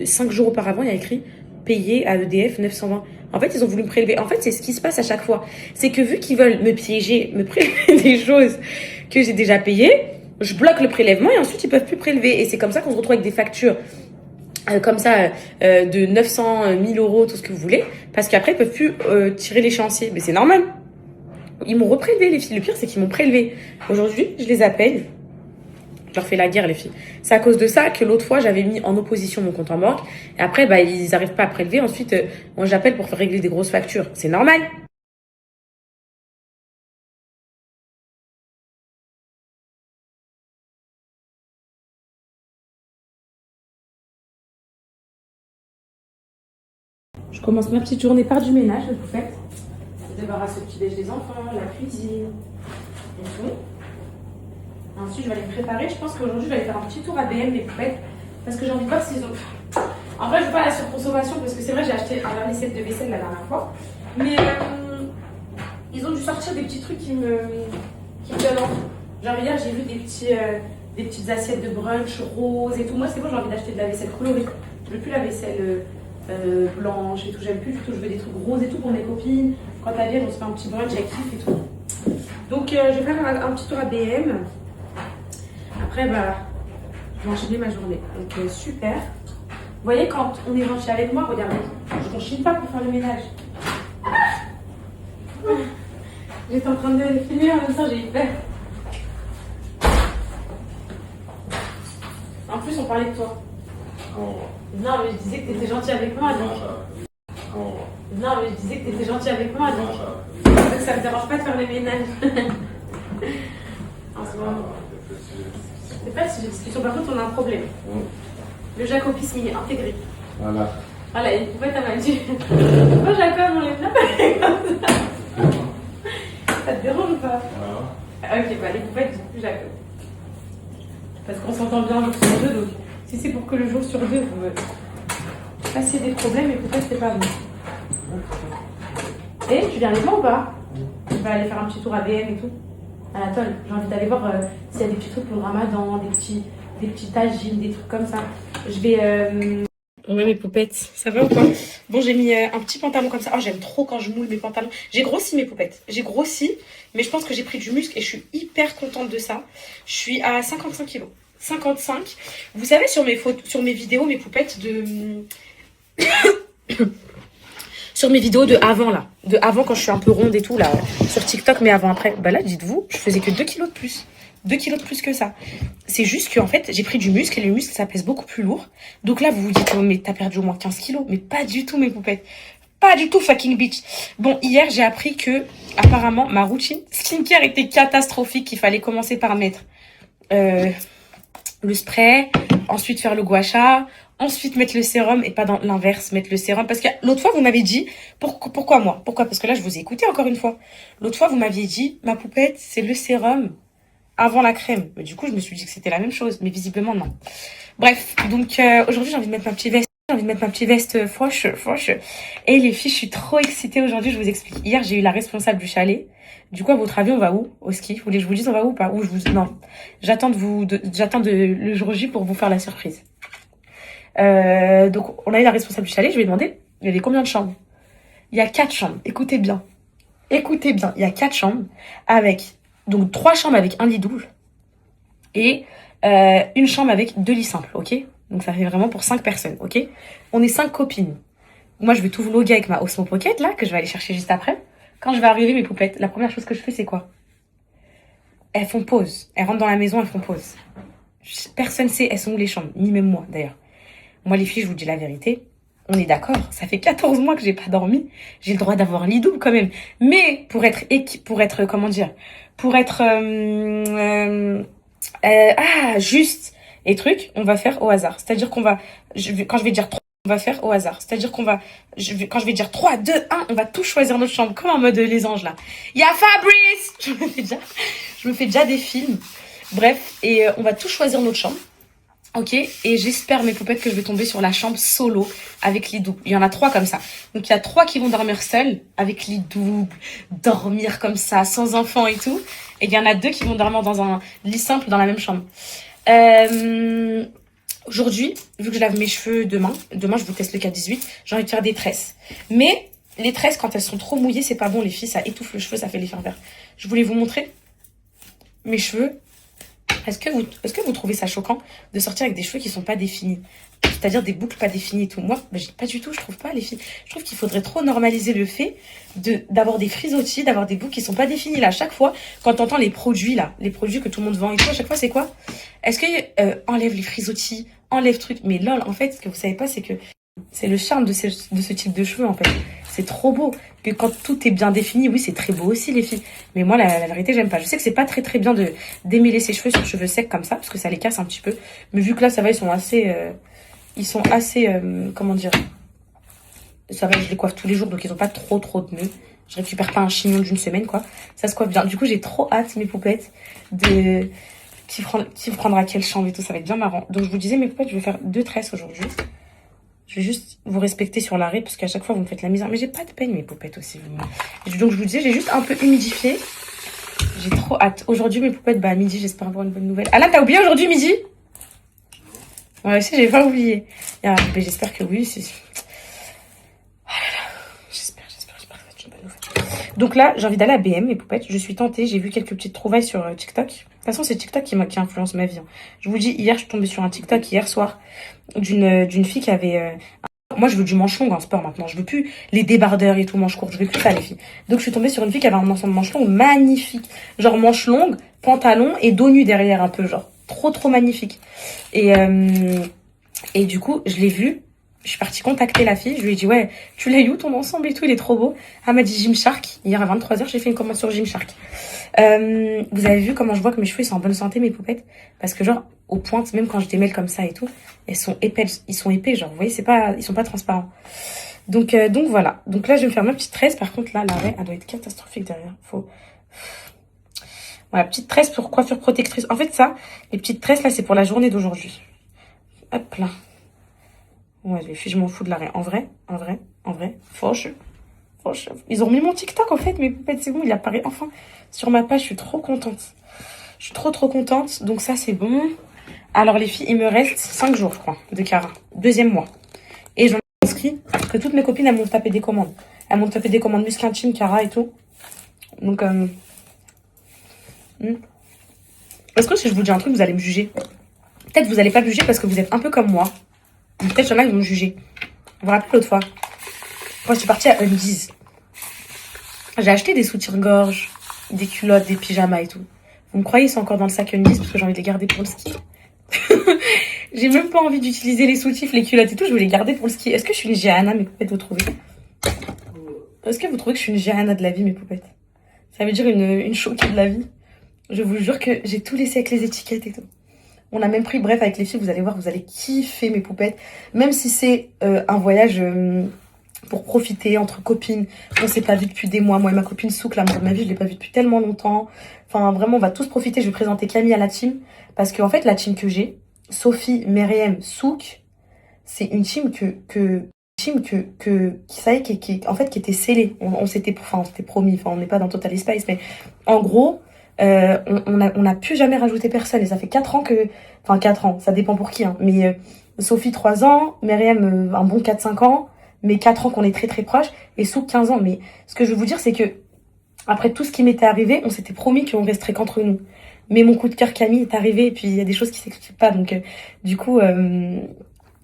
5 jours auparavant, il y a écrit payé à EDF 920. En fait, ils ont voulu me prélever. En fait, c'est ce qui se passe à chaque fois. C'est que vu qu'ils veulent me piéger, me prélever des choses que j'ai déjà payées, je bloque le prélèvement et ensuite ils peuvent plus prélever. Et c'est comme ça qu'on se retrouve avec des factures comme ça de 900 000 €, tout ce que vous voulez, parce qu'après ils peuvent plus tirer l'échéancier. Mais c'est normal. Ils m'ont reprélevé, les filles. Le pire, c'est qu'ils m'ont prélevé. Aujourd'hui, je les appelle. Je leur fais la guerre, les filles. C'est à cause de ça que l'autre fois, j'avais mis en opposition mon compte en banque. Et après, bah, ils n'arrivent pas à prélever. Ensuite, moi, j'appelle pour faire régler des grosses factures. C'est normal. Je commence ma petite journée par du ménage, vous faites. Je débarrasse le petit déj des enfants, la cuisine et tout. Ensuite, je vais aller me préparer. Je pense qu'aujourd'hui, je vais aller faire un petit tour à BM des poupettes. Parce que j'ai envie de voir s'ils ont... En vrai, je ne veux pas la surconsommation parce que c'est vrai, j'ai acheté un dernier set de vaisselle la dernière fois. Mais ils ont dû sortir des petits trucs qui me donnent envie. Genre hier, j'ai vu des petites assiettes de brunch roses et tout. Moi, c'est bon, j'ai envie d'acheter de la vaisselle colorée. Je veux plus la vaisselle blanche et tout. J'aime plus du tout. Je veux des trucs roses et tout pour mes copines. Quand elles viennent, on se fait un petit brunch avec kiff et tout. Donc, je vais faire un petit tour à BM. Après, bah, je vais enchaîner ma journée. Donc, super. Vous voyez, quand on est gentil avec moi, regardez, je ne chine pas pour faire le ménage. J'étais en train de filmer, en même temps, j'ai eu peur. En plus, on parlait de toi. Non, mais je disais que tu étais gentil avec moi. Donc... Non, mais je disais que tu étais gentil avec moi. Donc ça ne me dérange pas de faire le ménage. En ce moment. C'est pas le sujet de discussion. Par contre, on a un problème. Le jacopisme, il est intégré. Voilà. Voilà, il pouvait être mal dit. Pourquoi Jacob, on les fait comme ça? Ça te dérange ou pas? Ok, bah les poupettes, du coup, Jacob. Parce qu'on s'entend bien un jour sur deux, donc si c'est pour que le jour sur deux, vous passiez des problèmes, les poupettes, c'est pas bon. Et tu viens avec moi ou pas? Tu vas aller faire un petit tour à BM et tout? Anatole, j'ai envie d'aller voir s'il y a des petits trucs pour le ramadan, des petits tagines, des trucs comme ça. Je vais... Ouais, mes poupettes, ça va ou pas? Bon, j'ai mis un petit pantalon comme ça. Oh, j'aime trop quand je moule mes pantalons. J'ai grossi mes poupettes. J'ai grossi, mais je pense que j'ai pris du muscle et je suis hyper contente de ça. Je suis à 55 kilos. 55. Vous savez, sur mes vidéos, mes poupettes de... sur mes vidéos de avant, là. De avant, quand je suis un peu ronde et tout, là. Sur TikTok, mais avant-après. Bah là, dites-vous, je faisais que 2 kilos de plus. 2 kilos de plus que ça. C'est juste qu'en fait, j'ai pris du muscle et le muscle, ça pèse beaucoup plus lourd. Donc là, vous vous dites, oh, mais t'as perdu au moins 15 kilos. Mais pas du tout, mes poupettes. Pas du tout, fucking bitch. Bon, hier, j'ai appris que, apparemment, ma routine skincare était catastrophique. Il fallait commencer par mettre le spray, ensuite faire le gua sha, ensuite mettre le sérum et pas dans l'inverse, mettre le sérum. Parce que l'autre fois, vous m'avez dit, pourquoi moi? Pourquoi? Parce que là, je vous ai écouté encore une fois. L'autre fois, vous m'aviez dit, ma poupette, c'est le sérum avant la crème. Du coup, je me suis dit que c'était la même chose, mais visiblement, non. Bref, donc aujourd'hui, j'ai envie de mettre ma petite veste. J'ai envie de mettre ma petite veste froche. Et les filles, je suis trop excitée aujourd'hui, je vous explique. Hier, j'ai eu la responsable du chalet. Du coup, à votre avis, on va où? Au ski? Vous voulez que je vous dise on va où ou pas? Non. J'attends le jour J pour vous faire la surprise. Donc, on a eu la responsable du chalet, je lui ai demandé, il y avait combien de chambres? Il y a 4 chambres. Écoutez bien. Il y a 4 chambres avec... Donc, 3 chambres avec un lit double et une chambre avec 2 lits simples, ok? Donc, ça fait vraiment pour 5 personnes, ok? On est 5 copines. Moi, je vais tout vloguer avec ma Osmo Pocket, là, que je vais aller chercher juste après. Quand je vais arriver, mes poupettes, la première chose que je fais, c'est quoi? Elles font pause. Elles rentrent dans la maison, elles font pause. Personne sait elles sont où les chambres, ni même moi, d'ailleurs. Moi, les filles, je vous dis la vérité. On est d'accord, ça fait 14 mois que j'ai pas dormi. J'ai le droit d'avoir un lit double quand même. Mais pour être juste et truc, on va faire au hasard. C'est-à-dire qu'on va, quand je vais dire 3, on va faire au hasard. C'est-à-dire qu'on va, quand je vais dire 3, 2, 1, on va tous choisir notre chambre, comme en mode les anges là. Il y a Fabrice! Je me fais déjà des films. Bref, et on va tous choisir notre chambre. Ok, et j'espère, mes poupettes, que je vais tomber sur la chambre solo avec lit double. Il y en a 3 comme ça. Donc il y a 3 qui vont dormir seuls avec lit double, dormir comme ça, sans enfants et tout. Et il y en a 2 qui vont dormir dans un lit simple dans la même chambre. Aujourd'hui, vu que je lave mes cheveux demain je vous teste le 4-18, j'ai envie de faire des tresses. Mais les tresses, quand elles sont trop mouillées, c'est pas bon, les filles, ça étouffe le cheveu, ça fait l'effet inverse. Je voulais vous montrer mes cheveux. Est-ce que vous trouvez ça choquant de sortir avec des cheveux qui sont pas définis? C'est-à-dire des boucles pas définies et tout. Moi, pas du tout, je trouve pas, les filles. Je trouve qu'il faudrait trop normaliser le fait d'avoir des frisottis, d'avoir des boucles qui sont pas définies. Là, à chaque fois, quand t'entends les produits, là, les produits que tout le monde vend et tout, à chaque fois, c'est quoi? Est-ce que enlève les frisottis, enlève truc? Mais lol, en fait, ce que vous savez pas, c'est que c'est le charme de ce type de cheveux, en fait. C'est trop beau. Que quand tout est bien défini, oui, c'est très beau aussi, les filles. Mais moi, la vérité, j'aime pas. Je sais que c'est pas très très bien de démêler ses cheveux sur cheveux secs comme ça, parce que ça les casse un petit peu. Mais vu que là, ça va, ils sont assez, comment dire, ça va, je les coiffe tous les jours, donc ils ont pas trop de nœuds. Je récupère pas un chignon d'une semaine, quoi. Ça se coiffe bien. Du coup, j'ai trop hâte, mes poupettes, qui prendra quelle chambre et tout. Ça va être bien marrant. Donc, je vous disais, mes poupettes, je vais faire 2 tresses aujourd'hui. Je vais juste vous respecter sur l'arrêt parce qu'à chaque fois, vous me faites la misère. Mais j'ai pas de peigne, mes poupettes aussi. Donc, je vous disais, j'ai juste un peu humidifié. J'ai trop hâte. Aujourd'hui, mes poupettes, bah, à midi, j'espère avoir une bonne nouvelle. Alain, t'as oublié aujourd'hui, midi? Ouais, aussi, j'ai pas oublié. Mais j'espère que oui. Oh là là. J'espère que ça va être une bonne nouvelle. Donc là, j'ai envie d'aller à BM, mes poupettes. Je suis tentée. J'ai vu quelques petites trouvailles sur TikTok. De toute façon, c'est TikTok qui influence ma vie. Hein. Je vous dis, hier, je suis tombée sur un TikTok, hier soir, d'une fille qui avait... Moi, je veux du manche long en sport maintenant. Je veux plus les débardeurs et tout, manche courte. Je veux plus ça, les filles. Donc, je suis tombée sur une fille qui avait un ensemble manche long magnifique. Genre manche longue, pantalon et dos nu derrière un peu. Genre trop, trop magnifique. Et du coup, je l'ai vue. Je suis partie contacter la fille. Je lui ai dit, ouais, tu l'as eu où ton ensemble et tout? Il est trop beau. Elle m'a dit Gymshark. Hier à 23h, j'ai fait une commande sur Gymshark. Vous avez vu comment je vois que mes cheveux ils sont en bonne santé, mes poupettes? Parce que genre, aux pointes, même quand je démêle comme ça et tout, ils sont épais, genre, vous voyez, ils sont pas transparents. Donc voilà. Donc là, je vais me faire ma petite tresse. Par contre, là, l'arrêt, elle doit être catastrophique derrière. Voilà, petite tresse pour coiffure protectrice. En fait, ça, les petites tresses, là, c'est pour la journée d'aujourd'hui. Hop là. Ouais, les filles, je m'en fous de l'arrêt. En vrai, fauche. Ils ont mis mon TikTok, en fait, mes poupettes, c'est bon, il apparaît enfin sur ma page. Je suis trop contente. Je suis trop contente. Donc ça, c'est bon. Alors, les filles, il me reste 5 jours, je crois, de Cara. 2e mois. Et j'en ai inscrit que toutes mes copines, elles m'ont tapé des commandes. Elles m'ont tapé des commandes muscle intime, Cara et tout. Donc, est-ce que si je vous dis un truc, vous allez me juger? Peut-être vous allez pas me juger parce que vous êtes un peu comme moi. Peut-être qu'il y en a qui vont me juger. Vous vous rappelez l'autre fois? Moi, je suis partie à Undies. J'ai acheté des soutiens-gorge, des culottes, des pyjamas et tout. Vous me croyez, ils sont encore dans le sac Undies parce que j'ai envie de les garder pour le ski. J'ai même pas envie d'utiliser les soutifs, les culottes et tout. Je veux les garder pour le ski. Est-ce que je suis une Gihanna, mes poupettes, vous trouvez? Est-ce que vous trouvez que je suis une Gihanna de la vie, mes poupettes? Ça veut dire une choquée de la vie. Je vous jure que j'ai tout laissé avec les étiquettes et tout. On a même pris, bref, avec les filles, vous allez voir, vous allez kiffer, mes poupettes. Même si c'est un voyage pour profiter entre copines. On s'est pas vu depuis des mois. Moi et ma copine Souk, l'amour de ma vie, je l'ai pas vu depuis tellement longtemps. Enfin, vraiment, on va tous profiter. Je vais présenter Camille à la team. Parce que, en fait, la team que j'ai, Sophie, Meriem, Souk, c'est une team ça y est, qui était scellée. On s'était promis. Enfin, on n'est pas dans Total Spice, mais en gros, on n'a plus jamais rajouté personne. Et ça fait 4 ans que... Enfin, 4 ans, ça dépend pour qui. Hein. Mais Sophie, 3 ans. Meriem, un bon 4-5 ans. Mais 4 ans qu'on est très proches. Et Souk, 15 ans. Mais ce que je veux vous dire, c'est que après tout ce qui m'était arrivé, on s'était promis qu'on resterait qu'entre nous. Mais mon coup de cœur Camille est arrivé. Et puis, il y a des choses qui s'expliquent pas. Donc, du coup, on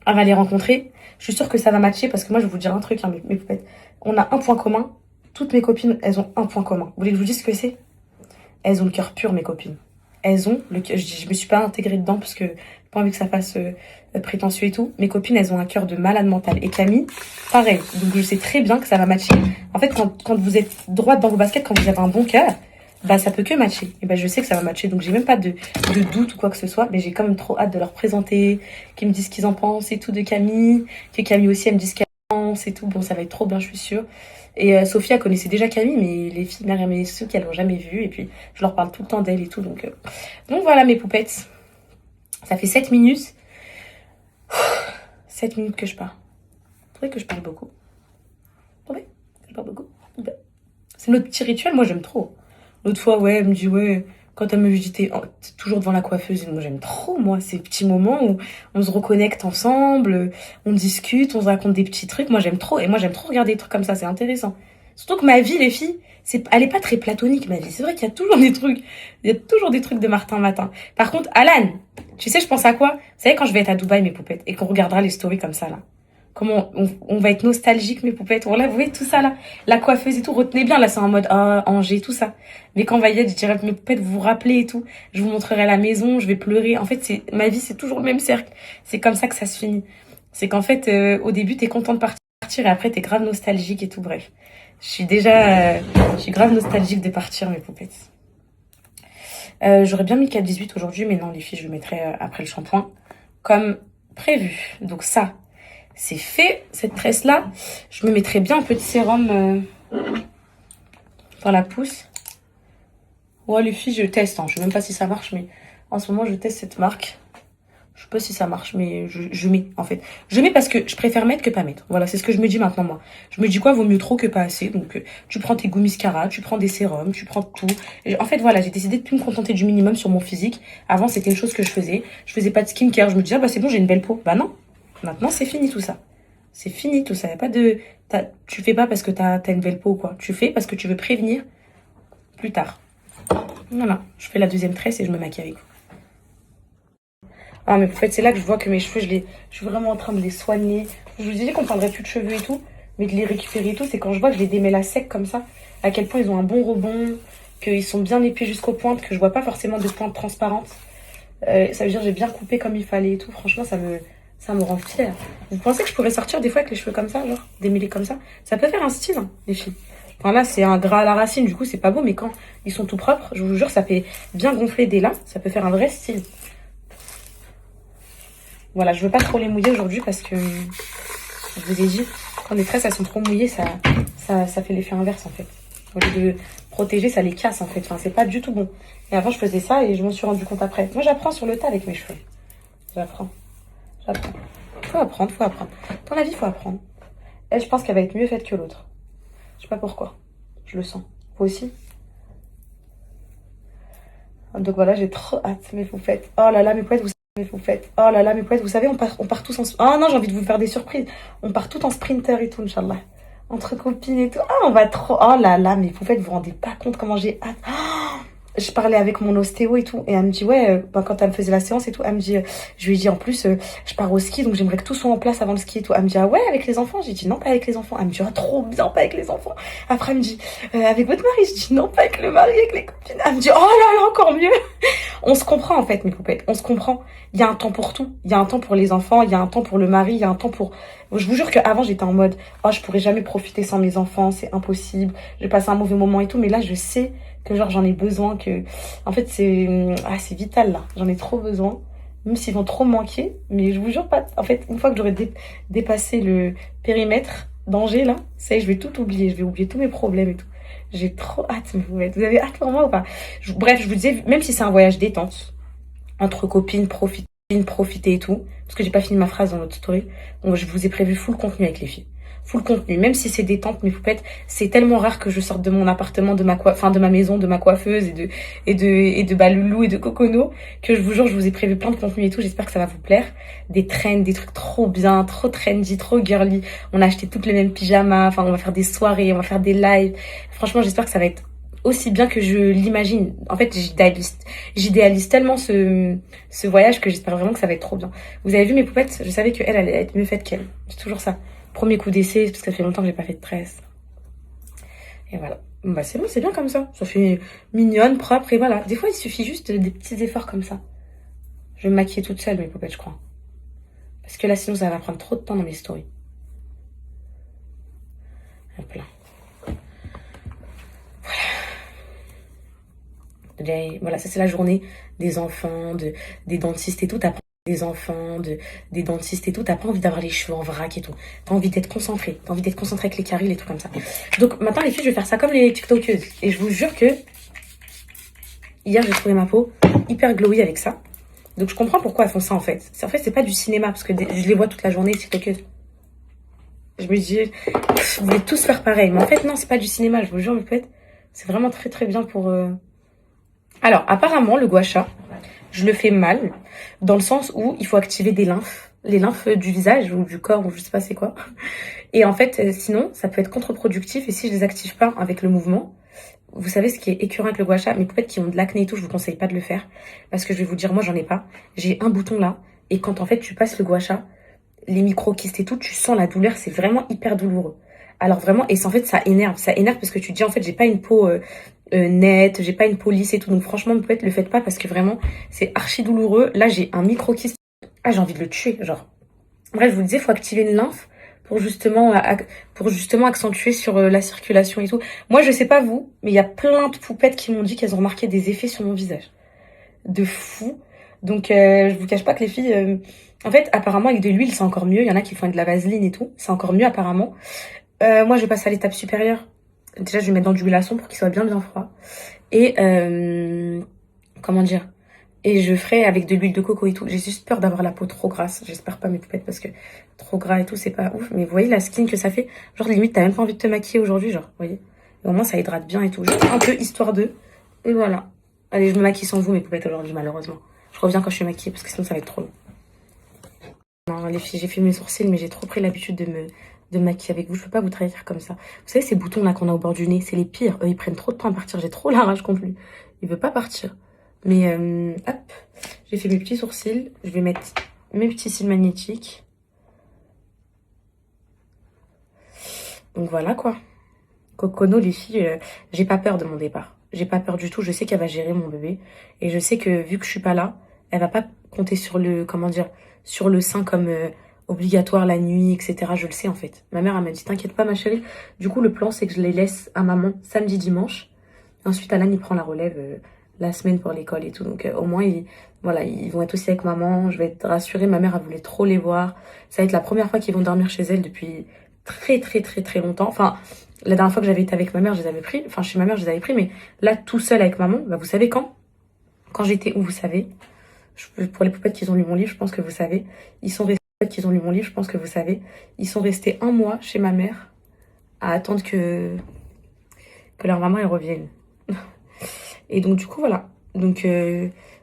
va les rencontrer. Je suis sûre que ça va matcher. Parce que moi, je vais vous dire un truc, hein, mes poupettes. On a un point commun. Toutes mes copines, elles ont un point commun. Vous voulez que je vous dise ce que c'est? Elles ont le cœur pur, mes copines. Elles ont le cœur. Je me suis pas intégrée dedans parce que j'ai pas envie que ça fasse prétentieux et tout. Mes copines, elles ont un cœur de malade mental. Et Camille, pareil. Donc je sais très bien que ça va matcher. En fait, quand vous êtes droite dans vos baskets, quand vous avez un bon cœur, bah ça peut que matcher. Et bah je sais que ça va matcher. Donc j'ai même pas de doute ou quoi que ce soit. Mais j'ai quand même trop hâte de leur présenter, qu'ils me disent ce qu'ils en pensent et tout de Camille. Que Camille aussi, elle me dise ce qu'elle pense et tout. Bon, ça va être trop bien, je suis sûre. Et Sophie, elle connaissait déjà Camille, mais les filles, Myriam et ceux qu'elles l'ont jamais vue. Et puis, je leur parle tout le temps d'elle et tout. Donc voilà, mes poupettes. Ça fait 7 minutes. 7 minutes que je parle. Vous trouvez que je parle beaucoup? Vous trouvez que je parle beaucoup? C'est notre petit rituel, moi j'aime trop. L'autre fois, ouais, elle me dit, ouais, quand elle me dit, t'es toujours devant la coiffeuse. Et moi j'aime trop, moi, ces petits moments où on se reconnecte ensemble, on discute, on se raconte des petits trucs. Moi j'aime trop. Et moi j'aime trop regarder des trucs comme ça, c'est intéressant. Surtout que ma vie, les filles, elle est pas très platonique, ma vie. C'est vrai qu'il y a toujours des trucs. Il y a toujours des trucs de Martin Matin. Par contre, Alan, tu sais, je pense à quoi? Vous savez, quand je vais être à Dubaï, mes poupettes, et qu'on regardera les stories comme ça, là. Comment on va être nostalgique, mes poupettes. On l'a, vous voyez, tout ça, là. La coiffeuse et tout. Retenez bien, là, c'est en mode, Angers, tout ça. Mais quand on va y être, je dirais, mes poupettes, vous vous rappelez et tout. Je vous montrerai la maison, je vais pleurer. En fait, ma vie, c'est toujours le même cercle. C'est comme ça que ça se finit. C'est qu'en fait, au début, t'es content de partir et après, t'es grave nostalgique et tout, bref. Je suis grave nostalgique de partir, mes poupettes. J'aurais bien mis 4,18 aujourd'hui, mais non, les filles, je le mettrai après le shampoing, comme prévu. Donc ça, c'est fait, cette tresse-là. Je me mettrai bien un peu de sérum dans la pousse. Ouais, les filles, je teste. Hein. Je sais même pas si ça marche, mais en ce moment, je teste cette marque. Je sais pas si ça marche, mais je mets, en fait. Je mets parce que je préfère mettre que pas mettre. Voilà, c'est ce que je me dis maintenant, moi. Je me dis quoi, vaut mieux trop que pas assez. Donc, tu prends tes goumiscara, tu prends des sérums, tu prends tout. Et en fait, voilà, j'ai décidé de plus me contenter du minimum sur mon physique. Avant, c'était une chose que je faisais. Je faisais pas de skincare. Je me disais, ah bah c'est bon, j'ai une belle peau. Bah non. Maintenant, c'est fini tout ça. C'est fini tout ça. Y a pas de... Tu fais pas parce que t'as une belle peau, quoi. Tu fais parce que tu veux prévenir plus tard. Voilà. Je fais la deuxième tresse et je me maquille avec vous. Ah, mais en fait, c'est là que je vois que mes cheveux, je suis vraiment en train de les soigner. Je vous disais qu'on prendrait plus de cheveux et tout, mais de les récupérer et tout, c'est quand je vois que je les démêle à sec comme ça, à quel point ils ont un bon rebond, qu'ils sont bien épais jusqu'aux pointes, que je vois pas forcément de pointes transparentes. Ça veut dire que j'ai bien coupé comme il fallait et tout. Franchement, ça me rend fière. Vous pensez que je pourrais sortir des fois avec les cheveux comme ça, genre, démêlés comme ça? Ça peut faire un style, hein, les filles. Enfin là, c'est un gras à la racine, du coup, c'est pas beau, mais quand ils sont tout propres, je vous jure, ça fait bien gonfler dès là. Ça peut faire un vrai style. Voilà, je veux pas trop les mouiller aujourd'hui parce que, je vous ai dit, quand les tresses elles sont trop mouillées, ça fait l'effet inverse en fait. Au lieu de protéger, ça les casse en fait. Enfin, c'est pas du tout bon. Et avant, je faisais ça et je m'en suis rendu compte après. Moi, j'apprends sur le tas avec mes cheveux. J'apprends. Faut apprendre. Dans la vie, faut apprendre. Elle, je pense qu'elle va être mieux faite que l'autre. Je sais pas pourquoi. Je le sens. Vous aussi? Donc voilà, j'ai trop hâte, mes poupettes. Oh là là, mes poupettes, oh là là, mes poupettes, vous savez, on part tous en... Oh non, j'ai envie de vous faire des surprises. On part tout en sprinter et tout, Inch'Allah. Entre copines et tout. Ah, on va trop... Oh là là, mes poupettes, vous vous rendez pas compte comment j'ai hâte. Oh, je parlais avec mon ostéo et tout. Et elle me dit, ouais, quand elle me faisait la séance et tout, elle me dit... je lui ai dit, en plus, je pars au ski, donc j'aimerais que tout soit en place avant le ski et tout. Elle me dit, ah ouais, avec les enfants? J'ai dit, non, pas avec les enfants. Elle me dit, ah, trop bien, pas avec les enfants. Après, elle me dit, avec votre mari? Je dis, non, pas avec le mari, avec les copines. Elle me dit, oh là là, encore mieux. On se comprend en fait, mes poupettes. On se comprend. Il y a un temps pour tout. Il y a un temps pour les enfants, il y a un temps pour le mari, il y a un temps pour... Je vous jure qu'avant, j'étais en mode, oh, je pourrais jamais profiter sans mes enfants, c'est impossible. J'ai passé un mauvais moment et tout. Mais là, je sais que genre, j'en ai besoin, que... En fait, c'est vital là. J'en ai trop besoin. Même s'ils vont trop me manquer. Mais je vous jure pas... En fait, une fois que j'aurai dépassé le périmètre danger là, ça y est, je vais tout oublier. Je vais oublier tous mes problèmes et tout. J'ai trop hâte, mes poupettes. Vous avez hâte pour moi ou pas? Bref, je vous disais, même si c'est un voyage détente, entre copines, profiter et tout, parce que j'ai pas fini ma phrase dans notre story, donc je vous ai prévu full contenu avec les filles. Full contenu, même si c'est détente, mes poupettes, c'est tellement rare que je sorte de mon appartement, de ma maison, de ma coiffeuse et de Baloulou et de Cocono, que je vous jure, je vous ai prévu plein de contenu et tout, j'espère que ça va vous plaire. Des trends, des trucs trop bien, trop trendy, trop girly. On a acheté toutes les mêmes pyjamas, enfin, on va faire des soirées, on va faire des lives. Franchement, j'espère que ça va être aussi bien que je l'imagine. En fait, j'idéalise tellement ce voyage que j'espère vraiment que ça va être trop bien. Vous avez vu mes poupettes? Je savais qu'elle allait être mieux faite qu'elle. C'est toujours ça. Premier coup d'essai, parce que ça fait longtemps que j'ai pas fait de tresse. Et voilà. Bah c'est bon, c'est bien comme ça. Ça fait mignonne, propre, et voilà. Des fois, il suffit juste des petits efforts comme ça. Je vais me maquiller toute seule, mes poupettes, je crois. Parce que là, sinon, ça va prendre trop de temps dans mes stories. Hop là. Voilà, ça c'est la journée des enfants, des dentistes et tout. T'as pas des dentistes et tout. T'as pas envie d'avoir les cheveux en vrac et tout. T'as envie d'être concentré. T'as envie d'être concentré avec les caries, les trucs comme ça. Donc maintenant les filles, je vais faire ça comme les tiktokeuses. Et je vous jure que hier j'ai trouvé ma peau hyper glowy avec ça. Donc je comprends pourquoi elles font ça en fait. En fait c'est pas du cinéma parce que je les vois toute la journée les tiktokeuses. Je me dis, vous voulez tous faire pareil. Mais en fait non, c'est pas du cinéma, je vous jure, en fait, c'est vraiment très très bien pour... Alors, apparemment, le gua sha, je le fais mal, dans le sens où il faut activer des lymphes, les lymphes du visage ou du corps, ou je sais pas c'est quoi. Et en fait, sinon, ça peut être contre-productif, et si je les active pas avec le mouvement, vous savez ce qui est écœurant avec le gua sha, mes poupettes qui ont de l'acné et tout, je vous conseille pas de le faire, parce que je vais vous dire, moi j'en ai pas, j'ai un bouton là, et quand en fait tu passes le gua sha, les micro-kystes et tout, tu sens la douleur, c'est vraiment hyper douloureux. Alors vraiment, et en fait ça énerve parce que tu te dis en fait j'ai pas une peau nette, j'ai pas une peau lisse et tout, donc franchement peut-être le faites pas parce que vraiment c'est archi douloureux. Là j'ai un micro-kyste, ah j'ai envie de le tuer, genre. Bref, je vous disais, faut activer une lymphe pour justement accentuer sur la circulation et tout. Moi je sais pas vous, mais il y a plein de poupettes qui m'ont dit qu'elles ont remarqué des effets sur mon visage. De fou. Donc je vous cache pas que les filles... en fait, apparemment, avec de l'huile, c'est encore mieux. Il y en a qui font de la vaseline et tout. C'est encore mieux, apparemment. Moi, je vais passer à l'étape supérieure. Déjà, je vais mettre dans du glaçon pour qu'il soit bien, bien froid. Et, comment dire? Et je ferai avec de l'huile de coco et tout. J'ai juste peur d'avoir la peau trop grasse. J'espère pas mes poupettes parce que trop gras et tout, c'est pas ouf. Mais vous voyez la skin que ça fait? Genre limite, t'as même pas envie de te maquiller aujourd'hui, genre, vous voyez? Et au moins, ça hydrate bien et tout. Juste un peu, histoire de. Et voilà. Allez, je me maquille sans vous, mes poupettes, aujourd'hui, malheureusement. Je reviens quand je suis maquillée parce que sinon, ça va être trop long. Non, les filles, j'ai fait mes sourcils, mais j'ai trop pris l'habitude de me maquiller avec vous. Je peux pas vous trahir comme ça. Vous savez, ces boutons-là qu'on a au bord du nez, c'est les pires. Eux, ils prennent trop de temps à partir. J'ai trop la rage contre lui. Il veut pas partir. Mais, hop. J'ai fait mes petits sourcils. Je vais mettre mes petits cils magnétiques. Donc voilà, quoi. Cocono, les filles, j'ai pas peur de mon départ. J'ai pas peur du tout. Je sais qu'elle va gérer mon bébé. Et je sais que, vu que je suis pas là, elle va pas compter sur le, comment dire, sur le sein comme obligatoire la nuit, etc. Je le sais en fait. Ma mère, elle m'a dit, t'inquiète pas ma chérie. Du coup, le plan, c'est que je les laisse à maman samedi, dimanche. Ensuite, Alan, il prend la relève la semaine pour l'école et tout. Donc au moins, voilà, ils vont être aussi avec maman. Je vais être rassurée. Ma mère, elle voulait trop les voir. Ça va être la première fois qu'ils vont dormir chez elle depuis très, très, très, très longtemps. Enfin, la dernière fois que j'avais été avec ma mère, je les avais pris. Enfin, chez ma mère, je les avais pris. Mais là, tout seul avec maman, bah, vous savez quand? Quand j'étais où, vous savez? Pour les poupettes qui ont lu mon livre, je pense que vous savez. Ils sont restés qu'ils ont lu mon livre, je pense que vous savez. Ils sont restés 1 mois chez ma mère à attendre que leur maman elle revienne. Et donc du coup voilà. Donc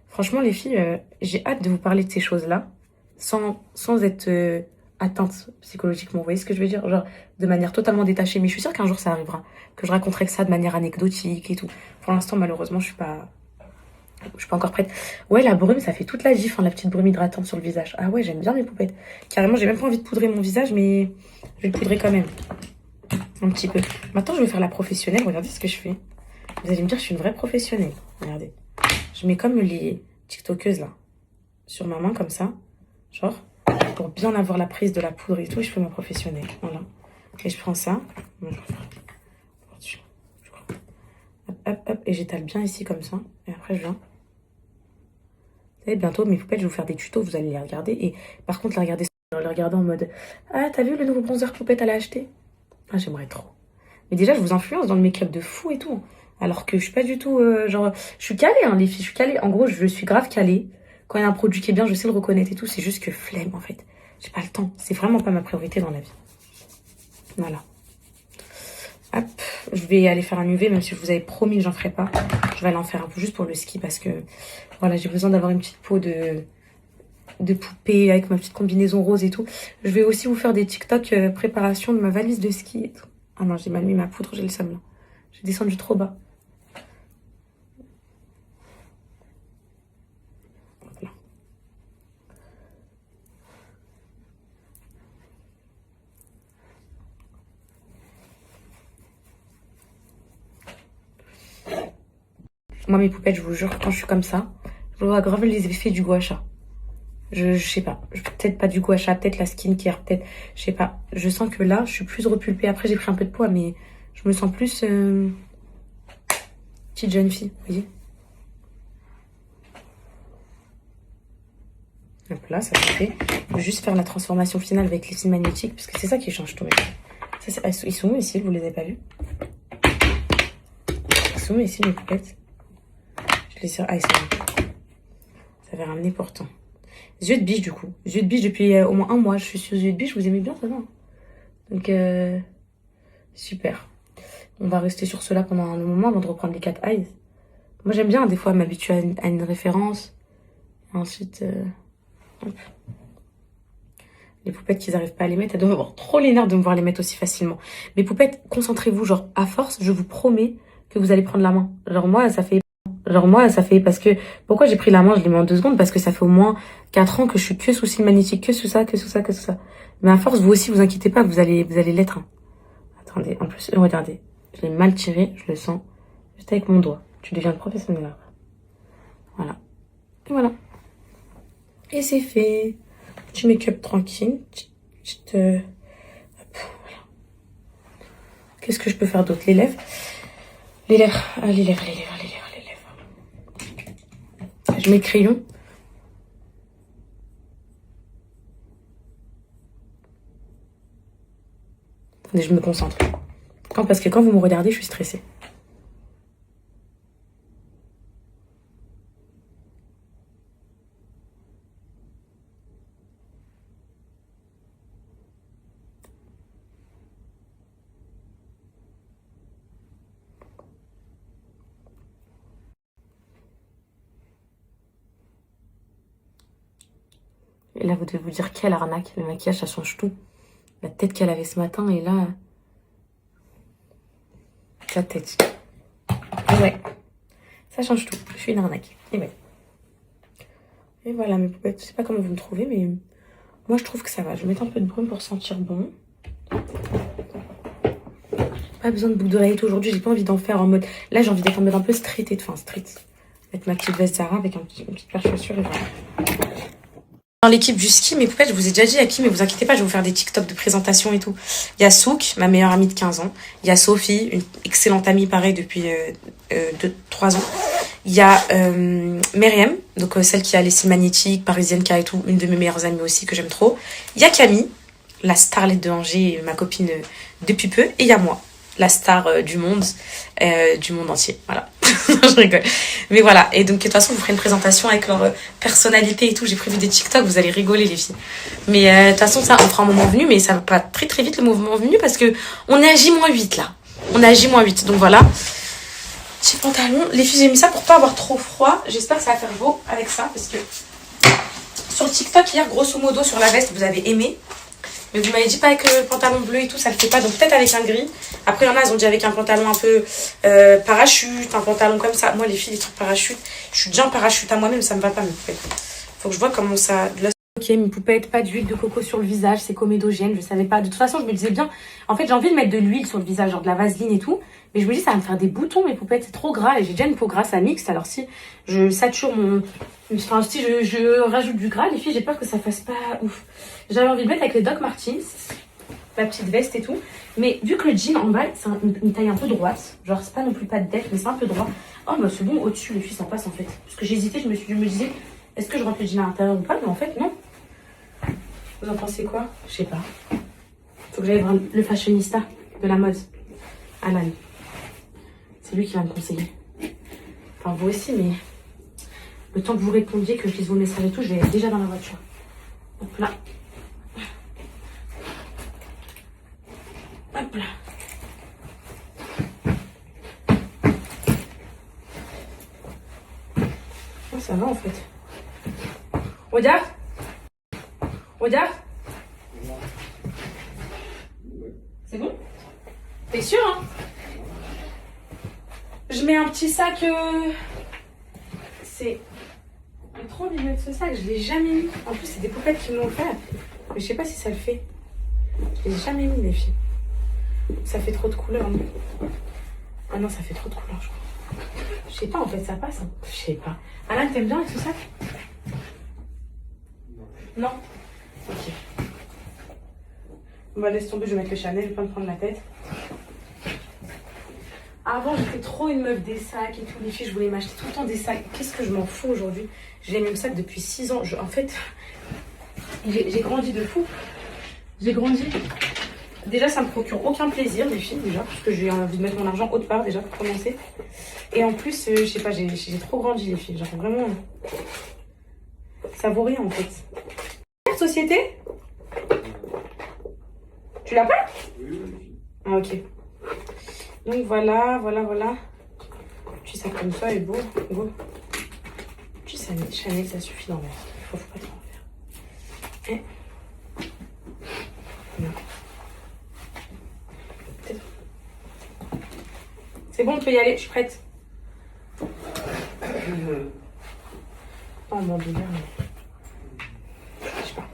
franchement les filles, j'ai hâte de vous parler de ces choses-là sans être atteinte psychologiquement. Vous voyez ce que je veux dire? Genre de manière totalement détachée. Mais je suis sûre qu'un jour ça arrivera. Que je raconterai que ça de manière anecdotique et tout. Pour l'instant malheureusement je suis pas encore prête. Ouais, la brume, ça fait toute la gif, hein, la petite brume hydratante sur le visage. Ah ouais, j'aime bien mes poupettes. Carrément, j'ai même pas envie de poudrer mon visage, mais je vais le poudrer quand même. Un petit peu. Maintenant, je vais faire la professionnelle. Regardez ce que je fais. Vous allez me dire, je suis une vraie professionnelle. Regardez. Je mets comme les tiktokeuses, là. Sur ma main, comme ça. Genre, pour bien avoir la prise de la poudre et tout, je fais ma professionnelle. Voilà. Et je prends ça. Hop, hop, hop. Et j'étale bien ici, comme ça. Et après, je viens. Vous savez, bientôt, mes poupettes, je vais vous faire des tutos, vous allez les regarder. Et par contre, les regarder en mode « Ah, t'as vu le nouveau bronzer poupette, elle a acheté ?» Ah, j'aimerais trop. Mais déjà, je vous influence dans le make-up de fou et tout. Alors que je suis pas du tout, genre... Je suis calée, hein, les filles, je suis calée. En gros, je suis grave calée. Quand il y a un produit qui est bien, je sais le reconnaître et tout. C'est juste que flemme, en fait. J'ai pas le temps. C'est vraiment pas ma priorité dans la vie. Voilà. Hop, je vais aller faire un UV, même si je vous avais promis que j'en ferai pas. Je vais aller en faire un peu juste pour le ski parce que... Voilà, j'ai besoin d'avoir une petite peau de poupée avec ma petite combinaison rose et tout. Je vais aussi vous faire des TikTok préparation de ma valise de ski et tout. Ah non, j'ai mal mis ma poudre, j'ai le seum là. J'ai descendu trop bas. Voilà. Moi, mes poupettes, je vous jure, quand je suis comme ça, je vois grave les effets du gua sha. Je sais pas. Peut-être pas du gua sha, peut-être la skincare, peut-être... Je sais pas. Je sens que là, je suis plus repulpée. Après, j'ai pris un peu de poids, mais je me sens plus... petite jeune fille, vous voyez. Hop là, ça se fait. Je vais juste faire la transformation finale avec les cils magnétiques, parce que c'est ça qui change tout. Ça, ils sont où ici? Vous les avez pas vus? Ils sont où ici, mes poupettes? Je les sers... Ah, ils sont là. Ça avait ramené pourtant. Yeux de biche, du coup. Yeux de biche depuis au moins 1 mois. Je suis sur yeux de biche. Vous aimez bien, ça va? Donc, super. On va rester sur cela pendant un moment avant de reprendre les 4 eyes. Moi, j'aime bien, des fois, m'habituer à une référence. Et ensuite, hop. Les poupettes qu'ils n'arrivent pas à les mettre, elles doivent avoir trop les nerfs de me voir les mettre aussi facilement. Mais poupettes, concentrez-vous, genre, à force, je vous promets que vous allez prendre la main. Genre, moi, ça fait parce que... Pourquoi j'ai pris la main, je l'ai mis en 2 secondes? Parce que ça fait au moins 4 ans que je suis que sous cils magnétiques, que sous ça, que sous ça, que sous ça. Mais à force, vous aussi, vous inquiétez pas, vous allez l'être. Hein. Attendez, en plus, regardez. Je l'ai mal tiré, je le sens. Juste avec mon doigt. Tu deviens professionnel après. Voilà. Et voilà. Et c'est fait. Petit make-up tranquille. Hop, voilà. Qu'est-ce que je peux faire d'autre? Les lèvres. Les lèvres. Ah, les lèvres. Je mets le crayon. Attendez, je me concentre. Non, parce que quand vous me regardez, je suis stressée. Et là, vous devez vous dire quelle arnaque. Le maquillage, ça change tout. La tête qu'elle avait ce matin, et là... Sa tête. Ouais. Ça change tout. Je suis une arnaque. Et ouais. Et voilà, mes poupettes. Je sais pas comment vous me trouvez, mais... Moi, je trouve que ça va. Je vais mettre un peu de brume pour sentir bon. Pas besoin de boucle d'oreille aujourd'hui. J'ai pas envie d'en faire en mode... Là, j'ai envie d'être en mode un peu street et tout. Enfin, street. Mettre ma petite veste Zara avec une petite paire de chaussures et voilà. Dans l'équipe du ski, mes poupettes, je vous ai déjà dit à qui, mais vous inquiétez pas, je vais vous faire des TikTok de présentation et tout. Il y a Souk, ma meilleure amie de 15 ans. Il y a Sophie, une excellente amie, pareil, depuis 3 ans. Il y a Myriam, donc celle qui a les cils magnétiques, parisienne qui a et tout, une de mes meilleures amies aussi, que j'aime trop. Il y a Camille, la starlette de Angers, ma copine depuis peu. Et il y a moi, la star du monde entier. Voilà. Je rigole. Mais voilà. Et donc, de toute façon, je vous ferai une présentation avec leur personnalité et tout. J'ai prévu des TikTok. Vous allez rigoler, les filles. Mais de toute façon, ça, on fera un moment venu. Mais ça va pas très, très vite, le mouvement venu. Parce que on est à J-8, là. On est à J-8. Donc, voilà. Petit pantalon. Les filles, j'ai mis ça pour pas avoir trop froid. J'espère que ça va faire beau avec ça. Parce que sur le TikTok, hier, grosso modo, sur la veste, vous avez aimé. Mais vous m'avez dit pas avec le pantalon bleu et tout, ça le fait pas. Donc peut-être avec un gris. Après, il y en a, elles ont dit avec un pantalon un peu parachute, un pantalon comme ça. Moi, les filles, les trucs parachute, je suis déjà en parachute à moi-même, ça me va pas, mes poupettes. Faut que je vois comment ça... Ok, mes poupettes, pas d'huile de coco sur le visage, c'est comédogène, je savais pas. De toute façon, je me disais bien, en fait, j'ai envie de mettre de l'huile sur le visage, genre de la vaseline et tout. Mais je me dis, ça va me faire des boutons, mes poupettes, c'est trop gras. Et j'ai déjà une peau grasse à mixte, alors si je sature mon... Enfin, si je rajoute du gras, les filles, j'ai peur que ça fasse pas ouf. J'avais envie de mettre avec les Doc Martens, la petite veste et tout. Mais vu que le jean en bas, c'est une taille un peu droite. Genre, c'est pas non plus pas de def, mais c'est un peu droit. Oh, bah c'est bon, au-dessus, les filles, ça passe en fait. Parce que j'hésitais, je me disais, est-ce que je rentre le jean à l'intérieur ou pas? Mais en fait, non. Vous en pensez quoi? Je sais pas. Faut que j'aille voir le fashionista de la mode, Alan. C'est lui qui va me conseiller. Enfin, vous aussi, mais le temps que vous répondiez, que je lise vos messages et tout, je vais être déjà dans la voiture. Hop là. Hop là. Oh, ça va en fait. Regarde. Regarde. C'est bon? T'es sûr, hein? Je mets un petit sac. C'est trop mignon ce sac, je l'ai jamais mis. En plus, c'est des poupettes qui me l'ont offert. Mais je sais pas si ça le fait. Je l'ai jamais mis, les filles. Ça fait trop de couleurs. Non? Ah non, ça fait trop de couleurs, je crois. Je sais pas, en fait, ça passe. Hein. Je sais pas. Alan, t'aimes bien avec ce sac? Non? Ok. Bon, bah, laisse tomber, je vais mettre le Chanel, je vais pas me prendre la tête. Avant, j'étais trop une meuf des sacs et tout. Les filles, je voulais m'acheter tout le temps des sacs. Qu'est-ce que je m'en fous aujourd'hui? J'ai les mêmes sacs depuis 6 ans. En fait, j'ai grandi de fou. J'ai grandi. Déjà, ça me procure aucun plaisir, les filles, déjà. Parce que j'ai envie de mettre mon argent autre part, déjà, pour commencer. Et en plus, je sais pas, j'ai trop grandi, les filles. Genre, vraiment, ça vaut rien, en fait. Société? Tu l'as pas? Ah, ok. Donc voilà. Petit sac comme ça est beau. Petit Chanel, ça suffit d'en mettre. Faut pas trop en faire. Et... non. Peut-être. C'est bon, on peut y aller, je suis prête. Oh mon dieu, mais... je sais pas.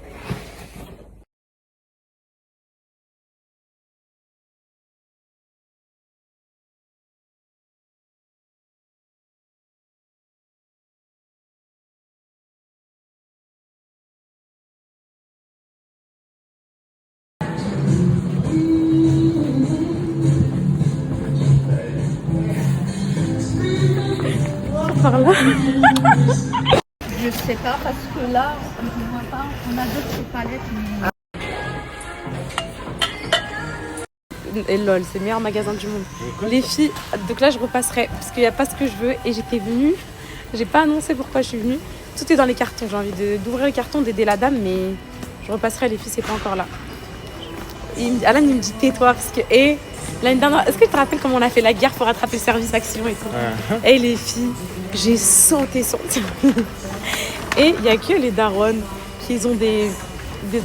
Par là. Je sais pas parce que là, on ne voit pas. On a d'autres palettes. Mais... Et lol, c'est le meilleur magasin du monde. Les filles, donc là je repasserai parce qu'il n'y a pas ce que je veux et j'étais venue. J'ai pas annoncé pourquoi je suis venue. Tout est dans les cartons. J'ai envie d'ouvrir les cartons, d'aider la dame, mais je repasserai. Les filles, c'est pas encore là. Alan il me dit tais-toi parce que l'année dernière, est-ce que tu te rappelles comment on a fait la guerre pour rattraper le service action et tout? Et les filles, j'ai sauté. Et il n'y a que les darons qui ont des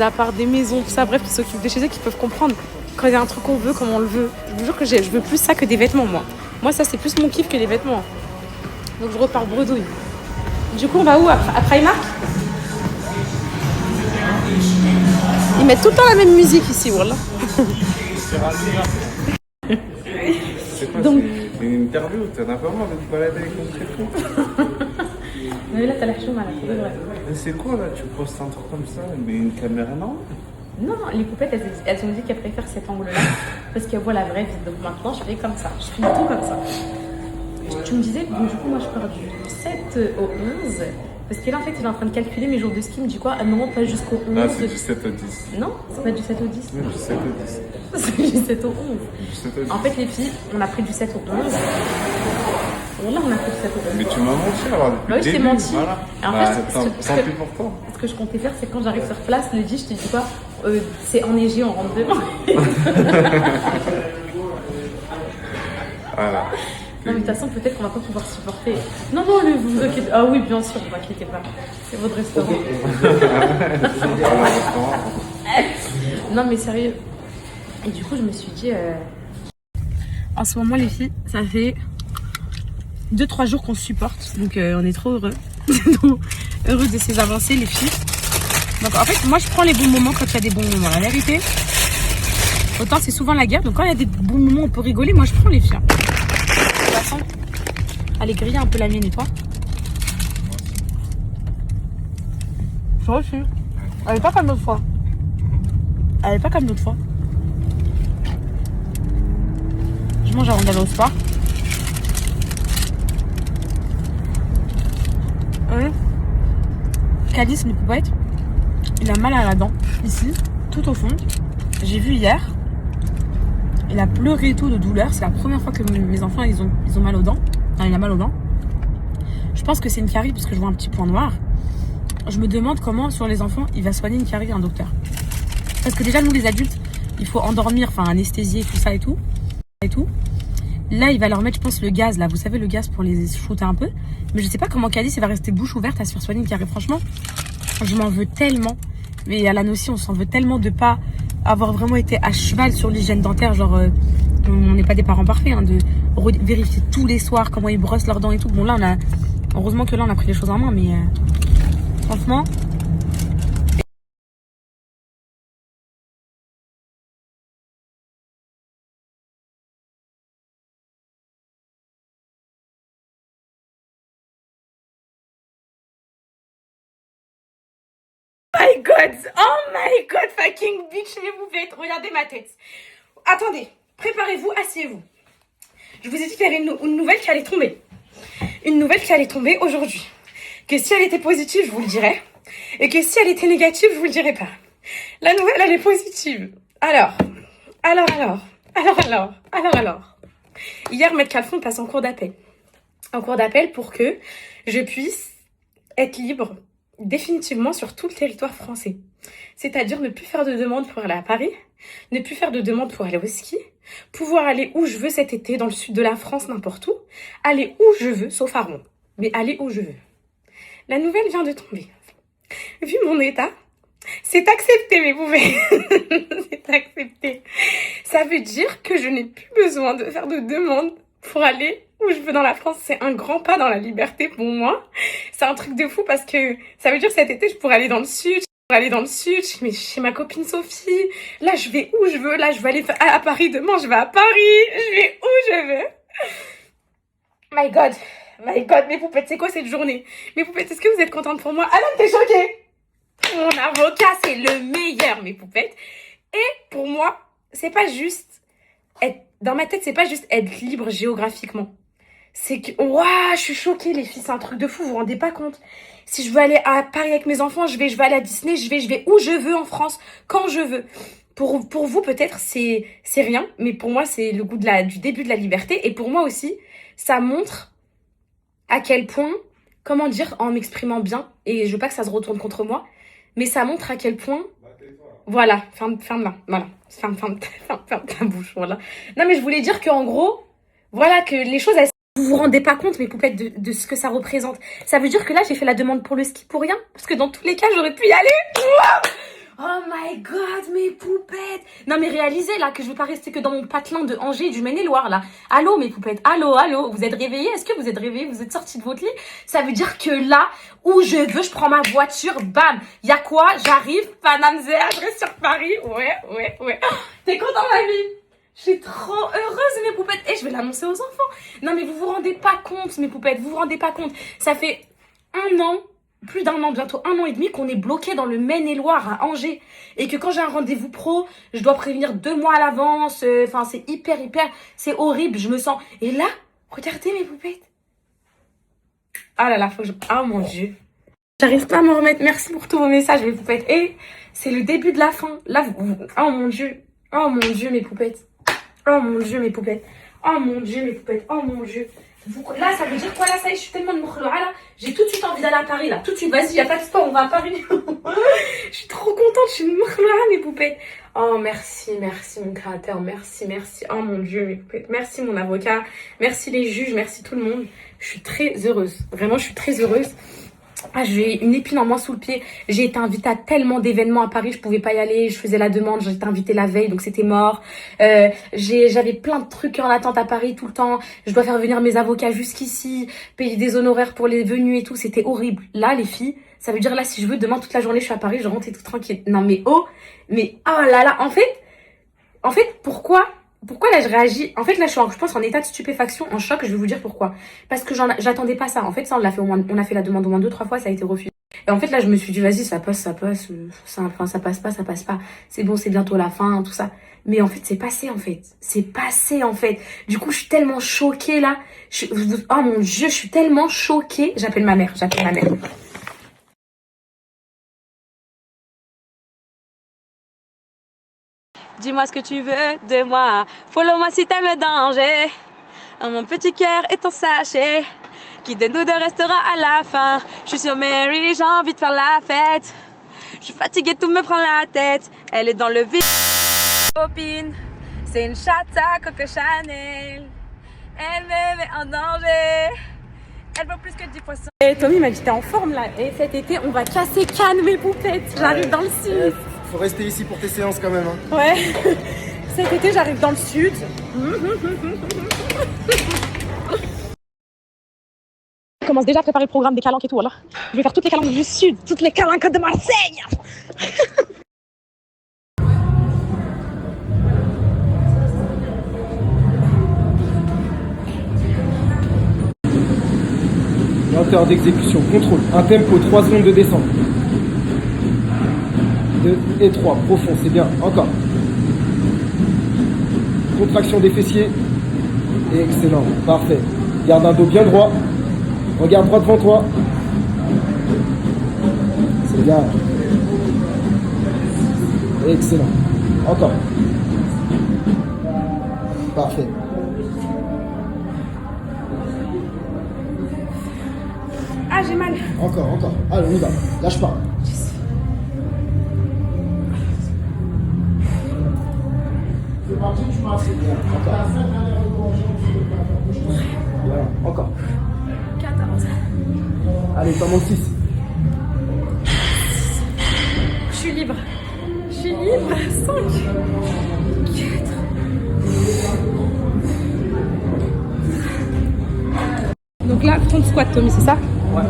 apparts, des maisons, tout ça, bref, qui s'occupent de chez eux, qui peuvent comprendre quand il y a un truc qu'on veut, comment on le veut. Je vous jure que je veux plus ça que des vêtements, moi. Moi, ça, c'est plus mon kiff que les vêtements. Donc, je repars bredouille. Du coup, on va où? À Primark? Ils mettent tout le temps la même musique ici, voilà. Donc... Une interview, t'en as pas marre de te balader avec mon téléphone? Mais là, t'as l'air chaud, malade, c'est vrai. Mais c'est quoi là? Tu postes un truc comme ça, mais une caméra non? Non, les poupettes, elles ont dit qu'elles préfèrent cet angle-là parce qu'elles voient la vraie vie. Donc maintenant, je fais comme ça. Je fais tout comme ça. Tu me disais, donc du coup, moi, je pars du 7 au 11. Parce que là, en fait, il est en train de calculer mes jours de ski. Il me dit quoi? Non, pas jusqu'au 11. Non, c'est du 7 au 10. Non, c'est pas du 7 au 10. Oui, du 7 au 10. C'est du 7 au 11. Du 7 au 10. En fait, les filles, on a pris du 7 au 11. Là, on a pris du 7 au 11. Mais tu m'as menti alors depuis oui, le je t'ai début. menti. Voilà. En Bah, fait, tant pis pour toi. Ce que je comptais faire, c'est quand j'arrive sur place, le 10, je te dis quoi? C'est enneigé, on rentre dedans. Voilà. Non, mais de toute façon, peut-être qu'on va pas pouvoir supporter. Non, non, vous inquiétez. Ah oui, bien sûr, vous inquiétez pas. C'est votre restaurant. Non, mais sérieux. Et du coup, je me suis dit. En ce moment, les filles, ça fait 2-3 jours qu'on se supporte. Donc, on est trop heureux. Heureux de ces avancées, les filles. Donc, en fait, moi, je prends les bons moments quand il y a des bons moments. La vérité, autant c'est souvent la guerre. Donc, quand il y a des bons moments, on peut rigoler. Moi, je prends les filles. De toute façon, allez griller un peu la mienne et toi. Je reçu. Elle est pas comme l'autre fois. Elle est pas comme l'autre fois. Je mange avant d'aller au sport. Calice, le poupette, il a mal à la dent, ici, tout au fond. J'ai vu hier. Il a pleuré et tout de douleur. C'est la première fois que mes enfants, ils ont mal aux dents. Enfin, il a mal aux dents. Je pense que c'est une carie parce que je vois un petit point noir. Je me demande comment, sur les enfants, il va soigner une carie, un docteur. Parce que déjà, nous, les adultes, il faut endormir, enfin, anesthésier, tout ça et tout. Là, il va leur mettre, je pense, le gaz, là. Vous savez, le gaz pour les shooter un peu. Mais je sais pas comment Calice, il va rester bouche ouverte à se faire soigner une carie. Franchement, je m'en veux tellement. Mais à la notion, on s'en veut tellement de pas avoir vraiment été à cheval sur l'hygiène dentaire. Genre, on n'est pas des parents parfaits, hein, de vérifier tous les soirs comment ils brossent leurs dents et tout. Bon, là, heureusement que là, on a pris les choses en main, mais franchement. Oh my god, fucking bitch, mais vous faites, regardez ma tête. Attendez, préparez-vous, asseyez-vous. Je vous ai dit qu'il y avait une nouvelle qui allait tomber. Une nouvelle qui allait tomber aujourd'hui. Que si elle était positive, je vous le dirais. Et que si elle était négative, je vous le dirais pas. La nouvelle, elle est positive. Alors. Hier, Maître Calfon passe en cours d'appel. En cours d'appel pour que je puisse être libre définitivement sur tout le territoire français. C'est-à-dire ne plus faire de demande pour aller à Paris, ne plus faire de demande pour aller au ski, pouvoir aller où je veux cet été, dans le sud de la France, n'importe où, aller où je veux, sauf à Rouen, mais aller où je veux. La nouvelle vient de tomber. Vu mon état, c'est accepté, mes poupées. C'est accepté. Ça veut dire que je n'ai plus besoin de faire de demande pour aller où je veux dans la France. C'est un grand pas dans la liberté pour moi. C'est un truc de fou parce que ça veut dire que cet été, je pourrais aller dans le sud. Mais chez ma copine Sophie. Là, je vais où je veux. Là, je vais aller à Paris demain. Je vais à Paris. Je vais où je veux. My God, mes poupettes, c'est quoi cette journée? Mes poupettes, est-ce que vous êtes contentes pour moi? Alan, t'es choquée? Mon avocat, c'est le meilleur, mes poupettes. Et pour moi, c'est pas juste être... Dans ma tête, c'est pas juste être libre géographiquement. C'est que... Waouh, je suis choquée, les filles. C'est un truc de fou, vous vous rendez pas compte? Si je veux aller à Paris avec mes enfants, je vais aller à Disney, je vais où je veux en France, quand je veux. Pour vous, peut-être, c'est rien. Mais pour moi, c'est le goût du début de la liberté. Et pour moi aussi, ça montre à quel point... Comment dire, en m'exprimant bien, et je veux pas que ça se retourne contre moi, mais ça montre à quel point... Voilà, ferme là, voilà. Ferme ta bouche, voilà. Non, mais je voulais dire qu'en gros, voilà, que les choses, elles Vous vous rendez pas compte, mes poupettes, de ce que ça représente. Ça veut dire que là, j'ai fait la demande pour le ski pour rien. Parce que dans tous les cas, j'aurais pu y aller. Oh my god, mes poupettes. Non, mais réalisez, là, que je veux pas rester que dans mon patelin de Angers et du Maine-et-Loire, là. Allô, mes poupettes. Allô, allô. Vous êtes réveillés? Est-ce que vous êtes réveillés? Vous êtes sortis de votre lit? Ça veut dire que là, où je veux, je prends ma voiture, bam. Y a quoi? J'arrive, Paname Zéa, je reste sur Paris. Ouais. T'es content, ma vie? Je suis trop heureuse, mes poupettes. Et je vais l'annoncer aux enfants. Non, mais vous vous rendez pas compte, mes poupettes. Vous vous rendez pas compte. Ça fait 1 an, plus d'1 an, bientôt 1 an et demi qu'on est bloqué dans le Maine-et-Loire, à Angers. Et que quand j'ai un rendez-vous pro, je dois prévenir 2 mois à l'avance. Enfin, c'est hyper, c'est horrible. Je me sens... Et là, regardez, mes poupettes. Ah là là, faut que je... Ah, mon Dieu. J'arrive pas à me remettre. Merci pour tous vos messages, mes poupettes. Et c'est le début de la fin. Là, oh mon Dieu. Oh mon Dieu, mes poupettes. Oh mon Dieu, mes poupettes. Oh mon Dieu, mes poupettes. Oh mon Dieu. Là, ça veut dire quoi? Là, ça y est, je suis tellement de mokhloa, là. J'ai tout de suite envie d'aller à Paris, là. Tout de suite, vas-y, y a pas de sport, on va à Paris. Je suis trop contente, je suis une mokhloa, mes poupettes. Oh, merci, mon créateur. Merci. Oh mon Dieu, mes poupettes. Merci, mon avocat. Merci, les juges. Merci, tout le monde. Je suis très heureuse. Vraiment, je suis très heureuse. Ah, j'ai une épine en moins sous le pied. J'ai été invitée à tellement d'événements à Paris, je pouvais pas y aller. Je faisais la demande, j'ai été invitée la veille, donc c'était mort. J'avais plein de trucs en attente à Paris tout le temps. Je dois faire venir mes avocats jusqu'ici, payer des honoraires pour les venues et tout. C'était horrible. Là, les filles, ça veut dire là, si je veux, demain toute la journée, je suis à Paris, je rentre et tout tranquille. Non mais oh là là. En fait, pourquoi là je réagis? En fait là je pense en état de stupéfaction, en choc. Je vais vous dire pourquoi. Parce que j'attendais pas ça. En fait ça on a fait la demande au moins 2-3 fois, ça a été refusé. Et en fait là je me suis dit vas-y ça passe, ça passe pas. C'est bon, c'est bientôt la fin, tout ça. Mais en fait c'est passé en fait. Du coup je suis tellement choquée là. Oh mon Dieu, je suis tellement choquée. J'appelle ma mère. Dis-moi ce que tu veux de moi. Follow-moi si t'aimes le danger. Mon petit cœur est ton sachet. Qui de nous deux restera à la fin. Je suis sur Mary, j'ai envie de faire la fête. Je suis fatiguée, tout me prend la tête. Elle est dans le vide. Copine, c'est une chatte à Coco Chanel. Elle me met en danger. Elle vaut plus que 10 poissons. Et Tommy m'a dit t'es en forme là. Et cet été on va casser Cannes, mes poupettes. J'arrive dans le sud. Faut rester ici pour tes séances quand même. Hein. Ouais. Cet été, j'arrive dans le sud. Je commence déjà à préparer le programme des calanques et tout. Voilà. Je vais faire toutes les calanques du sud, toutes les calanques de Marseille. Lenteur d'exécution, contrôle. Un tempo, 3 secondes de descente. 2 et 3, profond, c'est bien. Encore. Contraction des fessiers. Excellent, parfait. Garde un dos bien droit. Regarde droit devant toi. C'est bien. Excellent. Encore. Parfait. Ah, j'ai mal. Encore. Allez, on y va. Lâche pas. C'est parti, tu marches. Encore. Voilà, encore. 14. Allez, t'en manques 6. Je suis libre. 5. 4. Donc là, front squat, Tommy, c'est ça? Ouais.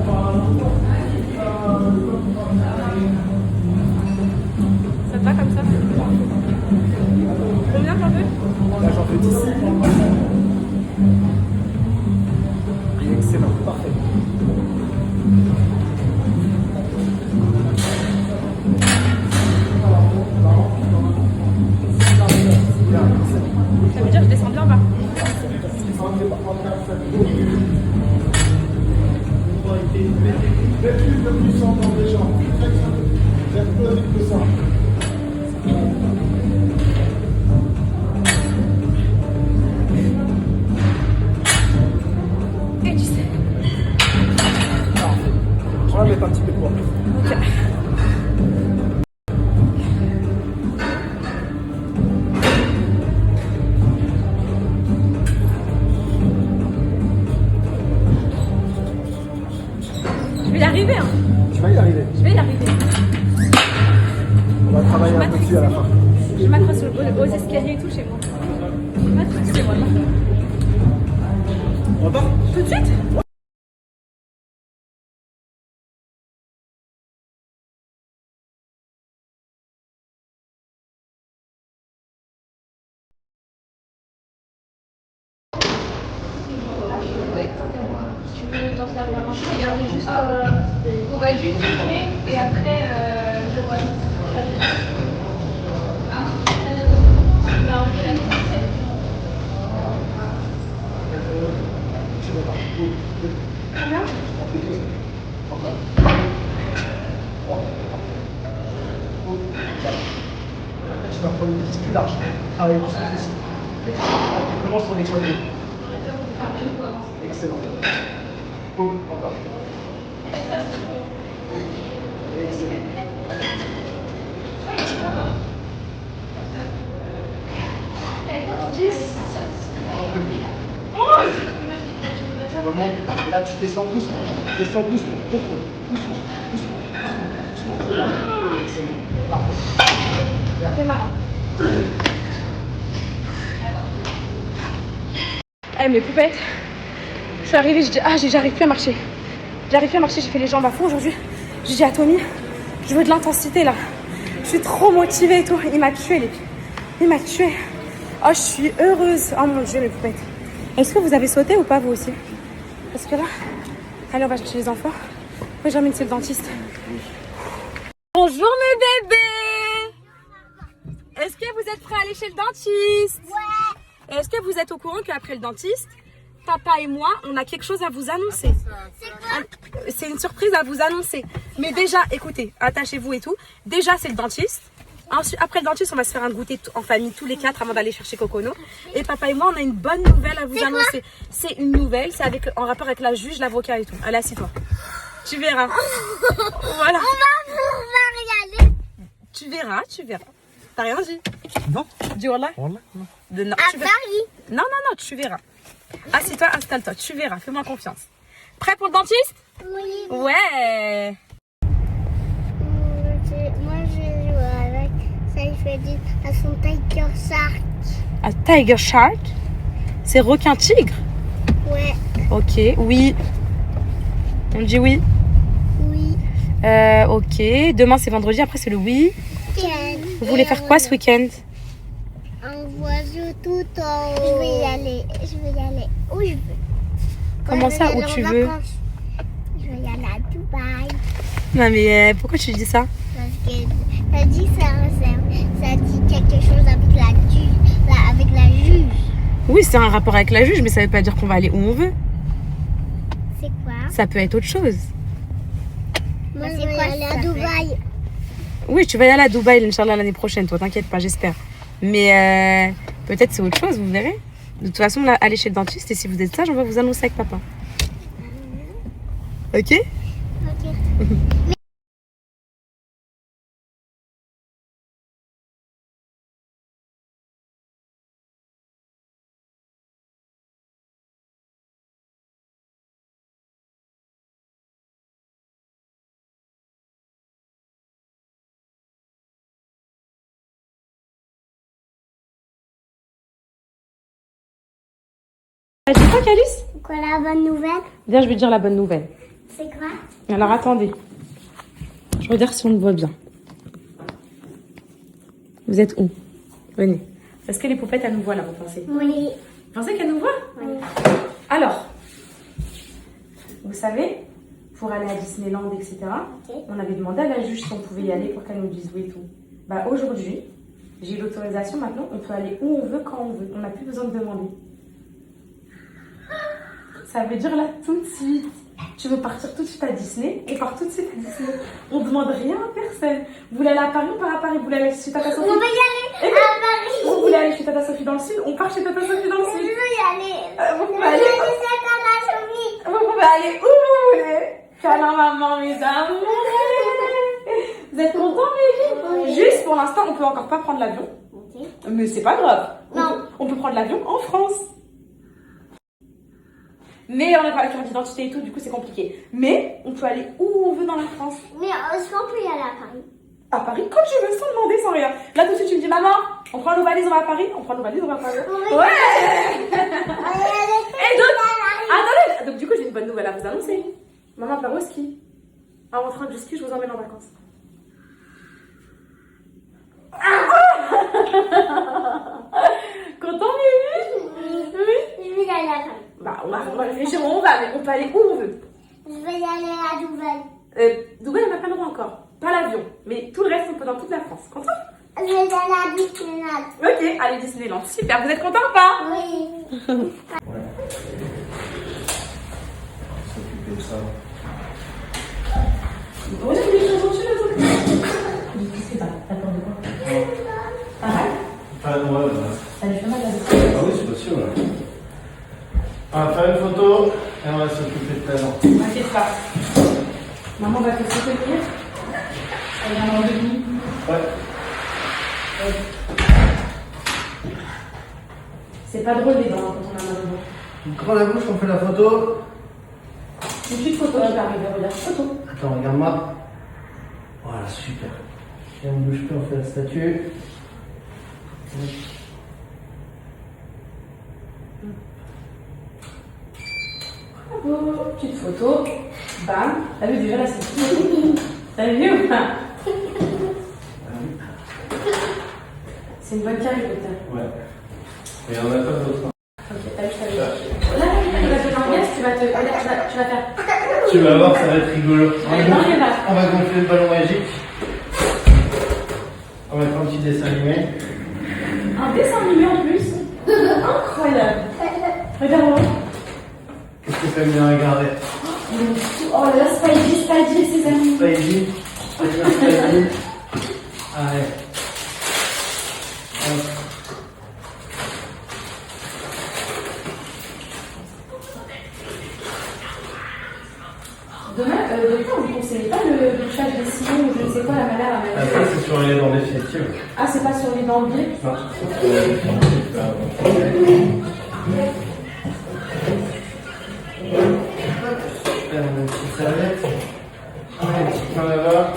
Ça te va comme ça? Combien j'en veux? Là, j'en fais 10. Excellent, parfait. Ça veut dire que je descends bien en bas. Et 17. On va mettre un petit peu de poids. Ok. part? Tout de suite? On va juste fumer et après je vois. Tu vas prendre une piste plus large. Travaille plus ici. Commence ton exploité. Excellent. Boum, encore. Excellent. Un peu plus. Vraiment, là tu descends doucement. Descends doucement. Doucement. Doucement. Doucement. Excellent. Parfait. C'est marrant. Eh mes poupettes, je suis arrivée, j'arrive plus à marcher. J'arrive plus à marcher, j'ai fait les jambes à fond aujourd'hui. J'ai dit à Tommy, je veux de l'intensité là. Je suis trop motivée et tout. Il m'a tué les filles. Il m'a tué. Oh, je suis heureuse. Oh mon Dieu mes poupettes. Est-ce que vous avez sauté ou pas vous aussi? Parce que là, allez on va chercher les enfants. Moi j'emmène chez le dentiste. Bonjour mes bébés. Est-ce que vous êtes prêts à aller chez le dentiste? Ouais. Est-ce que vous êtes au courant qu'après le dentiste, papa et moi, on a quelque chose à vous annoncer? C'est quoi? C'est une surprise à vous annoncer. Mais déjà, écoutez, attachez-vous et tout. Déjà, c'est le dentiste. Ensuite, après le dentiste, on va se faire un goûter en famille tous les 4 avant d'aller chercher Cocono. Et papa et moi, on a une bonne nouvelle à vous annoncer. C'est une nouvelle, c'est en rapport avec la juge, l'avocat et tout. Allez, assis-toi. Tu verras. Voilà. On va regarder. Tu verras. T'as rien dit? Non. Du Wallah? Voilà. Non. Non, À tu verras. Paris. Non, tu verras. Assieds-toi, installe-toi, tu verras, fais-moi confiance. Prêt pour le dentiste? Oui. Ouais. Moi, je joue avec ça. Il fait dire à son Tiger Shark. Un Tiger Shark? C'est requin tigre? Ouais. Ok, oui. On dit oui. Oui. Ok, demain c'est vendredi, après c'est le oui. Vous voulez faire quoi ce week-end? Un oiseau tout en haut. Je vais y aller. Où je veux. Comment ça, où tu veux? Je vais y aller à Dubaï. Non mais pourquoi tu dis ça? Parce que ça dit ça dit quelque chose avec la juge. Oui, c'est un rapport avec la juge, mais ça veut pas dire qu'on va aller où on veut. C'est quoi? Ça peut être autre chose. Moi, je vais aller à Dubaï. Oui, tu vas y aller à Dubaï, Inch'Allah, l'année prochaine, toi, t'inquiète pas, j'espère. Mais peut-être c'est autre chose, vous verrez. De toute façon, là, allez chez le dentiste et si vous êtes sage, on va vous annoncer avec papa. Ok? Ok. Tu dis quoi, Calice? Quoi la bonne nouvelle? Viens, je vais te dire la bonne nouvelle. C'est quoi? Alors attendez. Je regarde si on le voit bien. Vous êtes où? Venez. Est-ce que les poupettes, elles nous voient là, vous pensez? Oui. Vous pensez qu'elles nous voient? Oui. Alors, vous savez, pour aller à Disneyland, etc., Ok. on avait demandé à la juge si on pouvait y aller pour qu'elle nous dise oui et tout. Bah aujourd'hui, j'ai eu l'autorisation maintenant, on peut aller où on veut, quand on veut. On n'a plus besoin de demander. Ça veut dire là tout de suite. Tu veux partir tout de suite à Disney? On part tout de suite à Disney. On ne demande rien à personne. Vous voulez aller à Paris? On part à Paris. Vous voulez aller chez Tata Sophie? On veut y aller à Paris. Vous voulez aller chez Tata Sophie dans le sud? On part chez Tata Sophie dans le Je sud. veux y aller. Vous Je pouvez veux aller, aller chez Tata Sophie. vous pouvez aller où vous voulez. Câlin maman, mes amours. Vous êtes contents, mes filles? Juste pour l'instant, on peut encore pas prendre l'avion. Ok. Mais c'est pas grave. Non. On peut prendre l'avion en France. Mais on n'a pas la carte d'identité et tout, du coup c'est compliqué. Mais on peut aller où on veut dans la France. Mais est-ce qu'on peut y aller à Paris? À Paris, quand tu veux, sans demander, sans rien. Là tout de suite tu me dis, maman, on prend nos valises, on va à Paris. On prend nos valises, on va à Paris. Ouais. Et d'autres. Attends, nouvelle à vous annoncer. Maman part au ski. En rentrant du ski, je vous emmène en vacances. Content, Mimi? Oui. Je vais aller à Paris. Bah, on va réfléchir où on va, mais on peut aller où on veut. Je vais y aller à Dubaï. Dubaï, on n'a pas le droit encore. Pas l'avion. Mais tout le reste, on peut dans toute la France. Content? Je vais aller à Disneyland. Ok, allez Disneyland. Super, vous êtes content ou pas? Oui. S'occuper de ça. Oui, les choses au-dessus, les autres. Qu'est-ce que t'as? T'as peur de quoi? Pareil? Enfin, ouais, voilà. Ça lui fait mal à la Ah oui, c'est possible. Ouais. On va faire une photo et on va s'occuper de ta dent. T'inquiète pas. Maman va te soutenir. Elle vient dans 2 minutes. Ouais. C'est pas drôle les dents quand on a mal aux dents. Tu prends la bouche, on fait la photo. Une petite photo qui t'arrive, regarde. Photo. Attends, regarde-moi. Voilà, super. Et on bouge plus, on fait la statue. Bravo. Petite photo. Bam. T'as vu déjà là, c'est tout. T'as vu ou pas? C'est une bonne carrière, peut-être. Ouais. Et on n'a pas d'autre. Ok, t'as vu, t'as vu. Là, il va te l'enlever, tu vas faire. Tu vas voir, ça va être rigolo. On va gonfler le ballon magique. On va faire un petit dessin animé. Un dessin animé en plus. Incroyable. Regarde-moi. Qu'est-ce que t'aimes bien regarder? Oh là là, Spidey, ses amis. Spidey. Spidey. Allez. Hop. Demain, docteur, vous ne conseillez pas le douchage des sillons ou je ne sais quoi, la malheur à Ah, ça, c'est sur les dents définitives. Ah, c'est pas sur les dents de biais? Non, c'est sur les définitives. On a une petite serviette. Allez, petite main là-bas.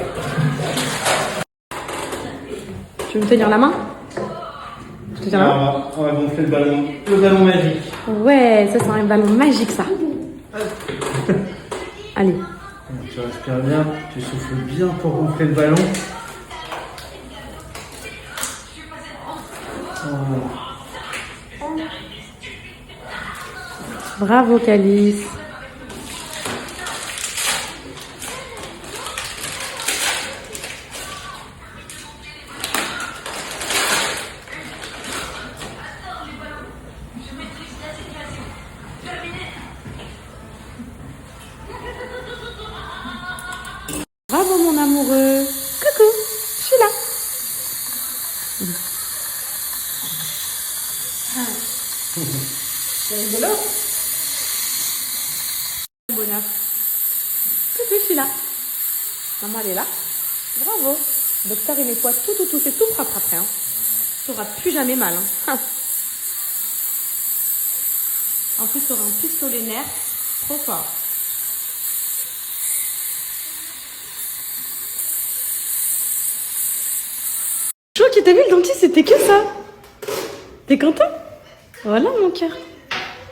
Tu veux me tenir la main? Je te tiens la main? On va gonfler le ballon magique. Ouais, ça c'est un ballon magique ça. Allez. Tu respires bien, tu souffles bien pour gonfler le ballon. Voilà. Bravo Calice. Bravo mon amoureux. Coucou, je suis là. C'est rigolo. Bonheur. Coucou, je suis là. Maman, elle est là. Bravo. Docteur, il nettoie tout. C'est tout propre après. Hein. Tu n'auras plus jamais mal. Hein. En plus, tu auras un pistolet nerf trop fort. Je crois que t'as vu le dentiste, c'était que ça. T'es content? Voilà mon cœur.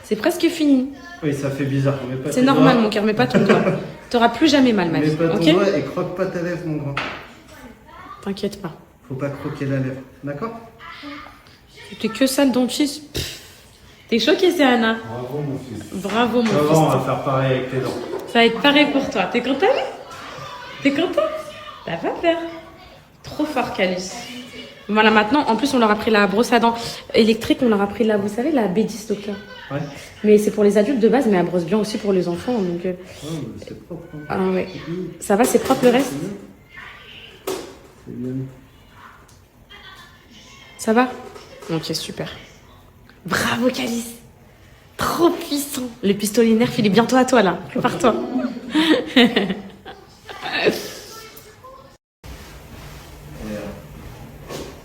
C'est presque fini. Oui, ça fait bizarre. C'est normal mon cœur, mais pas ton doigt. T'auras plus jamais mal, ma vie. Mets pas ton Ok? doigt et croque pas ta lèvre, mon grand. T'inquiète pas. Faut pas croquer la lèvre, d'accord? C'était que ça le dentiste. Pff. T'es choquée, c'est Anna. Bravo, mon fils. Bravo mon On fils. va faire pareil avec tes dents. Ça va être pareil pour toi. T'es content? T'es content? T'as pas peur? Trop fort, Calice. Voilà, maintenant, en plus, on leur a pris la brosse à dents électrique. On leur a pris la, vous savez, la B10, docteur. Ouais. Mais c'est pour les adultes de base, mais elle brosse bien aussi pour les enfants. Donc, Ouais, c'est propre. Hein. ah ouais. Ça va, c'est propre le reste? C'est bien. Ça va? Ok, super. Bravo, Calice. Trop puissant. Le pistolet nerf, il est bientôt à toi, là. Prépare-toi.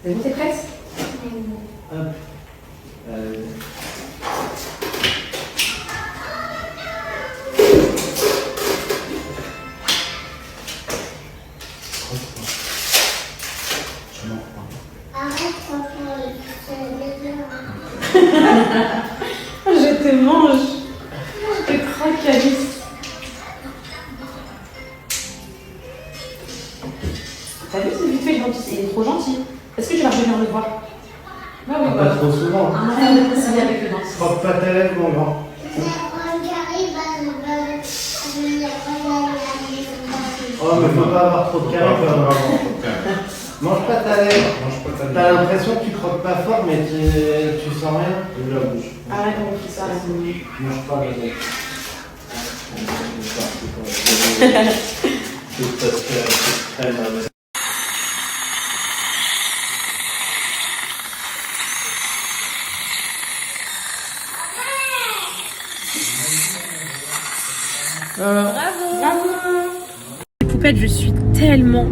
T'es prête? Hop. Arrête, papa, Je te mange. Je te croque, Calice. Frotte pas ta lèvre, mon grand. Oh, mais faut pas avoir trop de carré. Mange pas ta lèvre. T'as l'impression que tu croques pas fort, mais tu sens rien. Ouvre la bouche. Arrête, on fait ça. Mange pas la lèvre. Les poupettes, je suis tellement,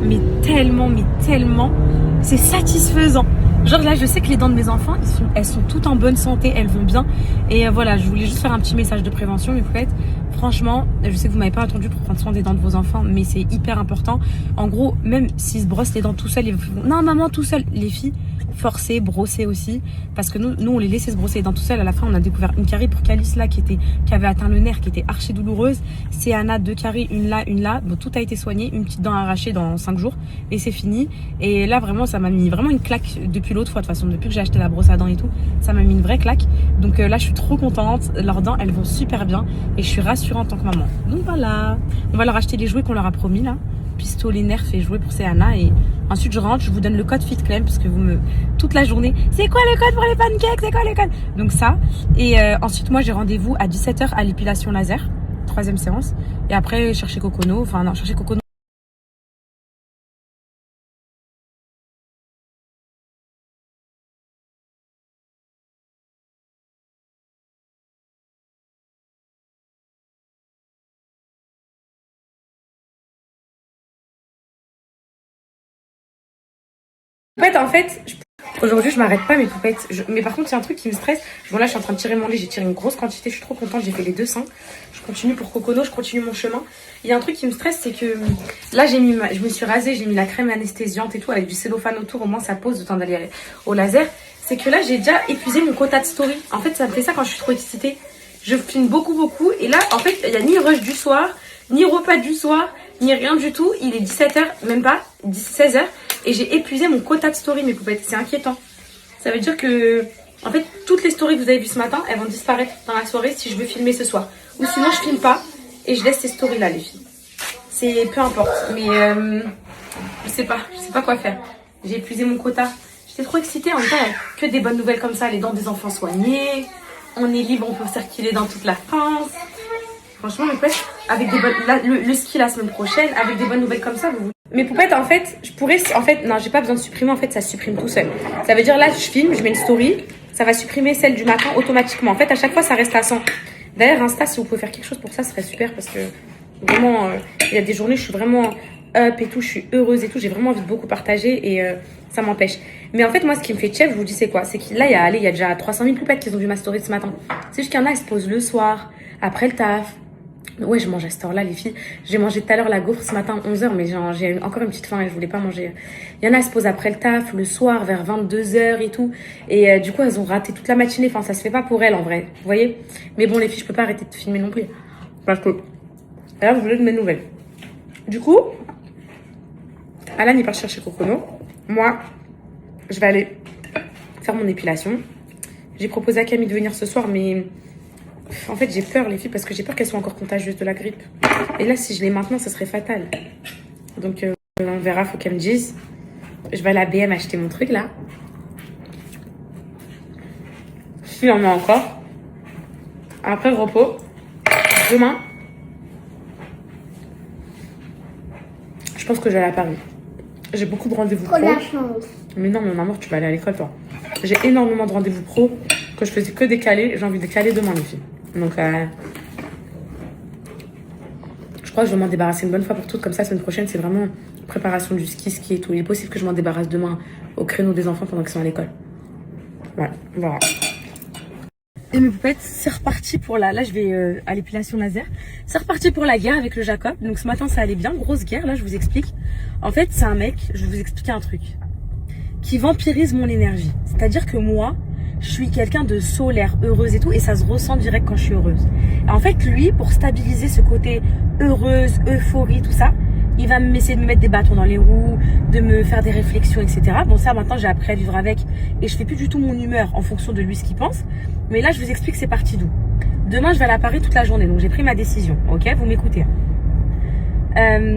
c'est satisfaisant. Genre là, je sais que les dents de mes enfants, elles sont toutes en bonne santé, elles vont bien. Et voilà, je voulais juste faire un petit message de prévention, mes poupettes. Franchement, je sais que vous m'avez pas attendu pour prendre soin des dents de vos enfants, mais c'est hyper important. En gros, même s'ils se brossent les dents tout seuls, ils vont... Non, maman, tout seul. Les filles, forcer, brosser aussi. Parce que nous, on les laissait se brosser les dents tout seuls. À la fin, on a découvert une carie pour Calice là, qui avait atteint le nerf, qui était archi douloureuse. C'est Anna, 2 caries, une là. Bon, tout a été soigné. Une petite dent arrachée dans 5 jours. Et c'est fini. Et là, vraiment, ça m'a mis vraiment une claque depuis l'autre fois. De toute façon, depuis que j'ai acheté la brosse à dents et tout, ça m'a mis une vraie claque. Donc là, je suis trop contente. Leurs dents, elles vont super bien. Et je suis rassurée en tant que maman. Donc voilà. On va leur acheter les jouets qu'on leur a promis là. Pistolet, nerf et jouets pour Céana. Et ensuite, je rentre, je vous donne le code FitClaim parce que vous me... Toute la journée, c'est quoi le code pour les pancakes? C'est quoi le code? Donc ça. Et ensuite, moi, j'ai rendez-vous à 17h à l'épilation laser. 3e séance. Et après, chercher Cocono. Enfin, non, chercher Cocono. En fait, aujourd'hui je m'arrête pas mes poupettes. Mais par contre, il y a un truc qui me stresse. Bon, là, je suis en train de tirer mon lait. J'ai tiré une grosse quantité. Je suis trop contente. J'ai fait les 2 seins. Je continue pour Cocono. Je continue mon chemin. Il y a un truc qui me stresse, c'est que là, je me suis rasée. J'ai mis la crème anesthésiante et tout avec du cellophane autour. Au moins, ça pose le temps d'aller au laser. C'est que là, j'ai déjà épuisé mon quota de story. En fait, ça me fait ça quand je suis trop excitée. Je filme beaucoup. Et là, en fait, il n'y a ni rush du soir, ni repas du soir, ni rien du tout. Il est 17h, même pas, 16h. Et j'ai épuisé mon quota de story, mes poupettes. C'est inquiétant. Ça veut dire que, en fait, toutes les stories que vous avez vues ce matin, elles vont disparaître dans la soirée si je veux filmer ce soir. Ou sinon, je filme pas et je laisse ces stories-là, les filles. C'est peu importe. Mais je sais pas quoi faire. J'ai épuisé mon quota. J'étais trop excitée. En même temps, que des bonnes nouvelles comme ça. Les dents des enfants soignées. On est libre, on peut circuler dans toute la France. Franchement, mes poupettes, avec des bonnes... le ski la semaine prochaine, avec des bonnes nouvelles comme ça, vous... Mes poupettes, en fait, non, j'ai pas besoin de supprimer, en fait, ça se supprime tout seul. Ça veut dire, là, je filme, je mets une story, ça va supprimer celle du matin automatiquement. En fait, à chaque fois, ça reste à 100. D'ailleurs, Insta, si vous pouvez faire quelque chose pour ça, ce serait super parce que vraiment, il y a des journées, je suis vraiment up et tout, je suis heureuse et tout, j'ai vraiment envie de beaucoup partager et ça m'empêche. Mais en fait, moi, ce qui me fait chef, je vous dis, c'est quoi? C'est que là, il y a déjà 300 000 poupettes qui ont vu ma story ce matin. C'est juste qu'il y en a, elles se posent le soir, après le taf. Ouais, je mange à cette heure-là, les filles. J'ai mangé tout à l'heure la gaufre ce matin à 11h, mais j'ai encore une petite faim et je voulais pas manger. Il y en a, elles se posent après le taf, le soir, vers 22h et tout. Et du coup, elles ont raté toute la matinée. Enfin, ça se fait pas pour elles, en vrai. Vous voyez? Mais bon, les filles, je peux pas arrêter de filmer non plus. Parce que là, vous voulez de mes nouvelles. Du coup, Alan, il part chercher Cocono. Moi, je vais aller faire mon épilation. J'ai proposé à Camille de venir ce soir, mais... En fait, j'ai peur, les filles, parce que j'ai peur qu'elles soient encore contagieuses de la grippe. Et là, si je les maintenant, ça serait fatal. Donc, on verra, faut qu'elles me disent. Je vais à la BM acheter mon truc, là. S'il y en a encore. Après le repos, demain, je pense que je vais aller à Paris. J'ai beaucoup de rendez-vous pro. La chance. Mais non, mon amour, tu vas aller à l'école, toi. J'ai énormément de rendez-vous pro que je faisais que décaler. J'ai envie de décaler demain, les filles. Donc, je crois que je vais m'en débarrasser une bonne fois pour toutes. Comme ça, la semaine prochaine, c'est vraiment préparation du ski et tout. Il est possible que je m'en débarrasse demain au créneau des enfants pendant qu'ils sont à l'école. Ouais, voilà. Et mes poupettes, c'est reparti pour Là, je vais à l'épilation laser. C'est reparti pour la guerre avec le Jacob. Donc, ce matin, ça allait bien. Grosse guerre, là, je vous explique. En fait, c'est un mec, je vais vous expliquer un truc, qui vampirise mon énergie. C'est-à-dire que moi, je suis quelqu'un de solaire, heureuse et tout, et ça se ressent direct quand je suis heureuse. Et en fait, lui, pour stabiliser ce côté heureuse, euphorie, tout ça, Il va essayer de me mettre des bâtons dans les roues, de me faire des réflexions, etc. Bon, ça, maintenant, j'ai appris à vivre avec. Et je fais plus du tout mon humeur en fonction de lui, ce qu'il pense. Mais là, je vous explique c'est parti d'où. Demain, je vais aller à Paris toute la journée. Donc, j'ai pris ma décision. Ok, vous m'écoutez.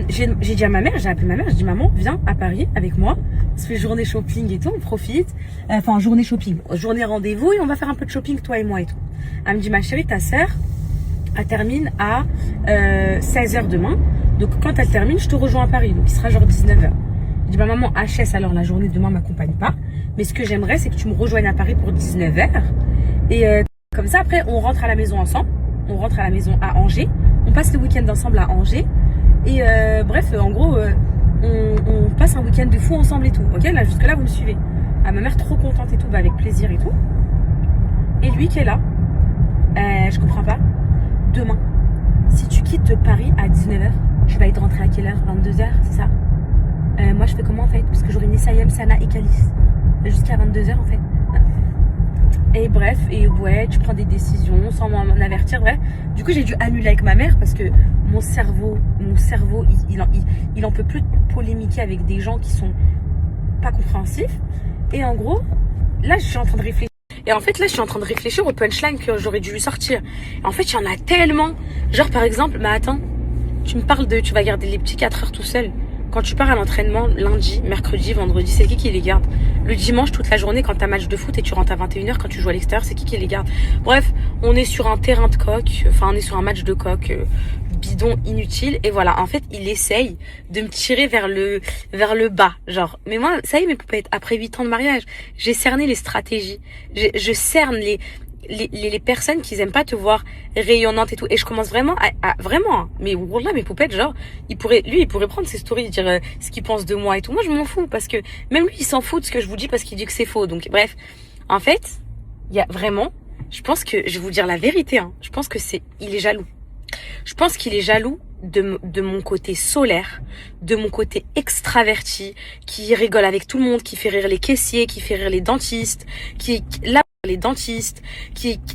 J'ai dit à ma mère, j'ai appelé ma mère, j'ai dit maman, viens à Paris avec moi, on se fait journée shopping et tout, on profite, enfin journée shopping, journée rendez-vous et on va faire un peu de shopping toi et moi et tout. Elle me dit ma chérie, ta sœur, elle termine à 16h demain, donc quand elle termine, je te rejoins à Paris, donc il sera genre 19h. Je dis bah maman, HS alors la journée demain m'accompagne pas, mais ce que j'aimerais c'est que tu me rejoignes à Paris pour 19h et comme ça après on rentre à la maison ensemble, on rentre à la maison à Angers, on passe le week-end ensemble à Angers. Et bref, en gros, on passe un week-end de fou ensemble et tout. Ok, là, jusque-là, vous me suivez. Ah, ma mère trop contente et tout, bah, avec plaisir et tout. Et lui qui est là, je comprends pas. Demain, si tu quittes Paris à 19h, tu vas être rentré à quelle heure? 22h, c'est ça? Moi, je fais comment en fait? Parce que j'aurai mis Sayem, Sana et Calice. Jusqu'à 22h en fait. Et bref, et ouais, tu prends des décisions sans m'en avertir, bref. Du coup, j'ai dû annuler avec ma mère parce que mon cerveau, il en peut plus polémiquer avec des gens qui sont pas compréhensifs. Et en gros, là, je suis en train de réfléchir. Et en fait, là, je suis en train de réfléchir au punchline que j'aurais dû lui sortir. Et en fait, il y en a tellement. Genre, par exemple, mais attends, tu me parles de, tu vas garder les petits 4 heures tout seul. Quand tu pars à l'entraînement, lundi, mercredi, vendredi, c'est qui les garde? Le dimanche, toute la journée, quand t'as match de foot et tu rentres à 21h, quand tu joues à l'extérieur, c'est qui les garde? Bref, on est sur un terrain de coq, enfin, on est sur un match de coq bidon, inutile. Et voilà, en fait, il essaye de me tirer vers le bas. Genre, mais moi, ça y est, mes poupettes, après 8 ans de mariage, j'ai cerné les stratégies. Je cerne les personnes qui aiment pas te voir rayonnante et tout, et je commence vraiment à vraiment, mais là mes poupettes, genre il pourrait prendre ses stories et dire ce qu'il pense de moi et tout. Moi je m'en fous parce que même lui il s'en fout de ce que je vous dis parce qu'il dit que c'est faux. Donc bref, en fait il y a vraiment, je pense que je vais vous dire la vérité, hein, je pense que il est jaloux. Je pense qu'il est jaloux de mon côté solaire, de mon côté extraverti, qui rigole avec tout le monde, qui fait rire les caissiers, qui fait rire les dentistes,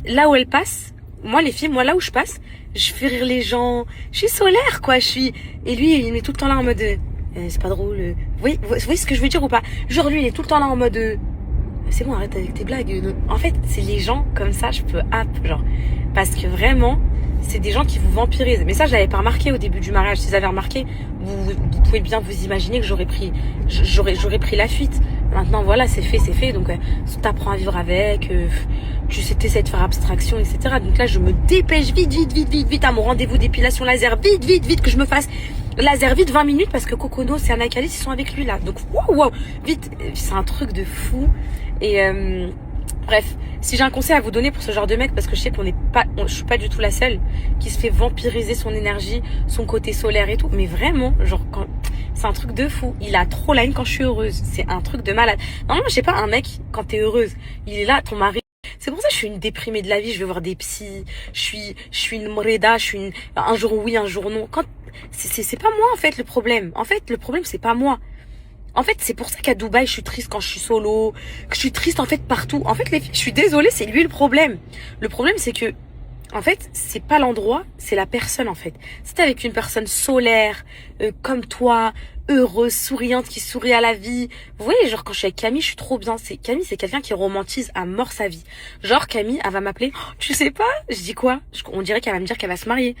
là où elle passe, moi les filles, moi là où je passe, je fais rire les gens, je suis solaire quoi, et lui il est tout le temps là en mode c'est pas drôle, vous voyez ce que je veux dire ou pas? Genre lui il est tout le temps là en mode c'est bon, arrête avec tes blagues. En fait c'est les gens comme ça, je peux genre, parce que vraiment c'est des gens qui vous vampirisent. Mais ça je l'avais pas remarqué au début du mariage. Si vous avez remarqué, vous pouvez bien vous imaginer que j'aurais pris la fuite. Maintenant voilà, c'est fait. Donc t'apprends à vivre avec, tu essaies de faire abstraction, etc. Donc là je me dépêche vite à mon rendez-vous d'épilation laser, vite que je me fasse laser vite 20 minutes parce que Kokono, c'est Anna et Calice, ils sont avec lui là. Donc wow, vite, c'est un truc de fou. Et bref, si j'ai un conseil à vous donner pour ce genre de mec, parce que je sais je suis pas du tout la seule qui se fait vampiriser son énergie, son côté solaire et tout, mais vraiment, genre c'est un truc de fou. Il a trop la haine quand je suis heureuse. C'est un truc de malade. Normalement, je sais pas, un mec, quand t'es heureuse, il est là, ton mari. C'est pour ça que je suis une déprimée de la vie, je vais voir des psys, je suis une mreda, un jour oui, un jour non. C'est pas moi en fait le problème. En fait, le problème c'est pas moi. En fait, c'est pour ça qu'à Dubaï, je suis triste quand je suis solo, que je suis triste en fait partout. En fait, les filles, je suis désolée, c'est lui le problème. Le problème, c'est que, en fait, c'est pas l'endroit, c'est la personne en fait. Si t'es avec une personne solaire, comme toi, heureuse, souriante, qui sourit à la vie. Vous voyez, genre quand je suis avec Camille, je suis trop bien. Camille, c'est quelqu'un qui romantise à mort sa vie. Genre Camille, elle va m'appeler, oh, tu sais pas? Je dis quoi? On dirait qu'elle va me dire qu'elle va se marier.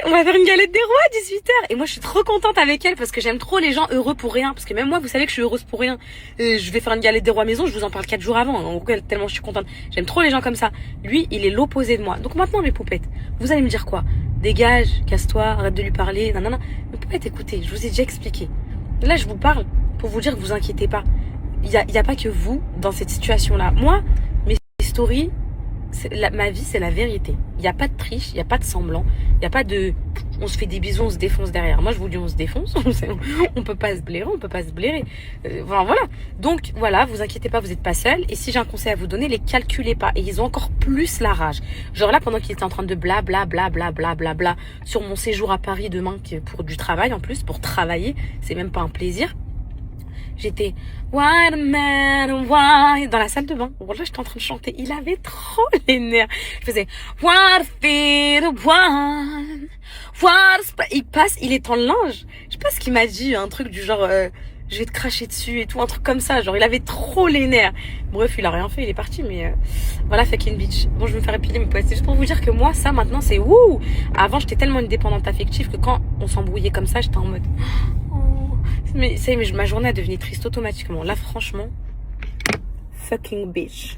On va faire une galette des rois à 18h. Et moi, je suis trop contente avec elle parce que j'aime trop les gens heureux pour rien. Parce que même moi, vous savez que je suis heureuse pour rien. Je vais faire une galette des rois maison, je vous en parle 4 jours avant. En gros, tellement je suis contente. J'aime trop les gens comme ça. Lui, il est l'opposé de moi. Donc maintenant, mes poupettes, vous allez me dire quoi? Dégage, casse-toi, arrête de lui parler, nanana. Mes poupettes, écoutez, je vous ai déjà expliqué. Là, je vous parle pour vous dire que vous inquiétez pas. Il y a pas que vous dans cette situation-là. Moi, mes stories, ma vie, c'est la vérité. Il n'y a pas de triche, il n'y a pas de semblant, il n'y a pas de... On se fait des bisous, on se défonce derrière. Moi, je vous dis, on se défonce, on peut pas se blairer, voilà. Donc, voilà, vous inquiétez pas, vous n'êtes pas seul. Et si j'ai un conseil à vous donner, les calculez pas. Et ils ont encore plus la rage. Genre là, pendant qu'ils étaient en train de bla sur mon séjour à Paris demain, pour du travail en plus, pour travailler, c'est même pas un plaisir. J'étais What a man, why dans la salle de bain. Voilà, j'étais en train de chanter. Il avait trop les nerfs. Je faisais What a fit one. Il passe, il est en linge. Je pas ce qu'il m'a dit, un truc du genre je vais te cracher dessus et tout, un truc comme ça, genre il avait trop les nerfs. Bref, il a rien fait, il est parti, mais voilà, fucking bitch. Bon, je vais me faire épiler mes poils. C'est juste pour vous dire que moi, ça maintenant, c'est wouh. Avant, j'étais tellement une dépendante affective que quand on s'embrouillait comme ça, j'étais en mode oh. Mais ça y est, ma journée a devenu triste automatiquement. Là, franchement, fucking bitch.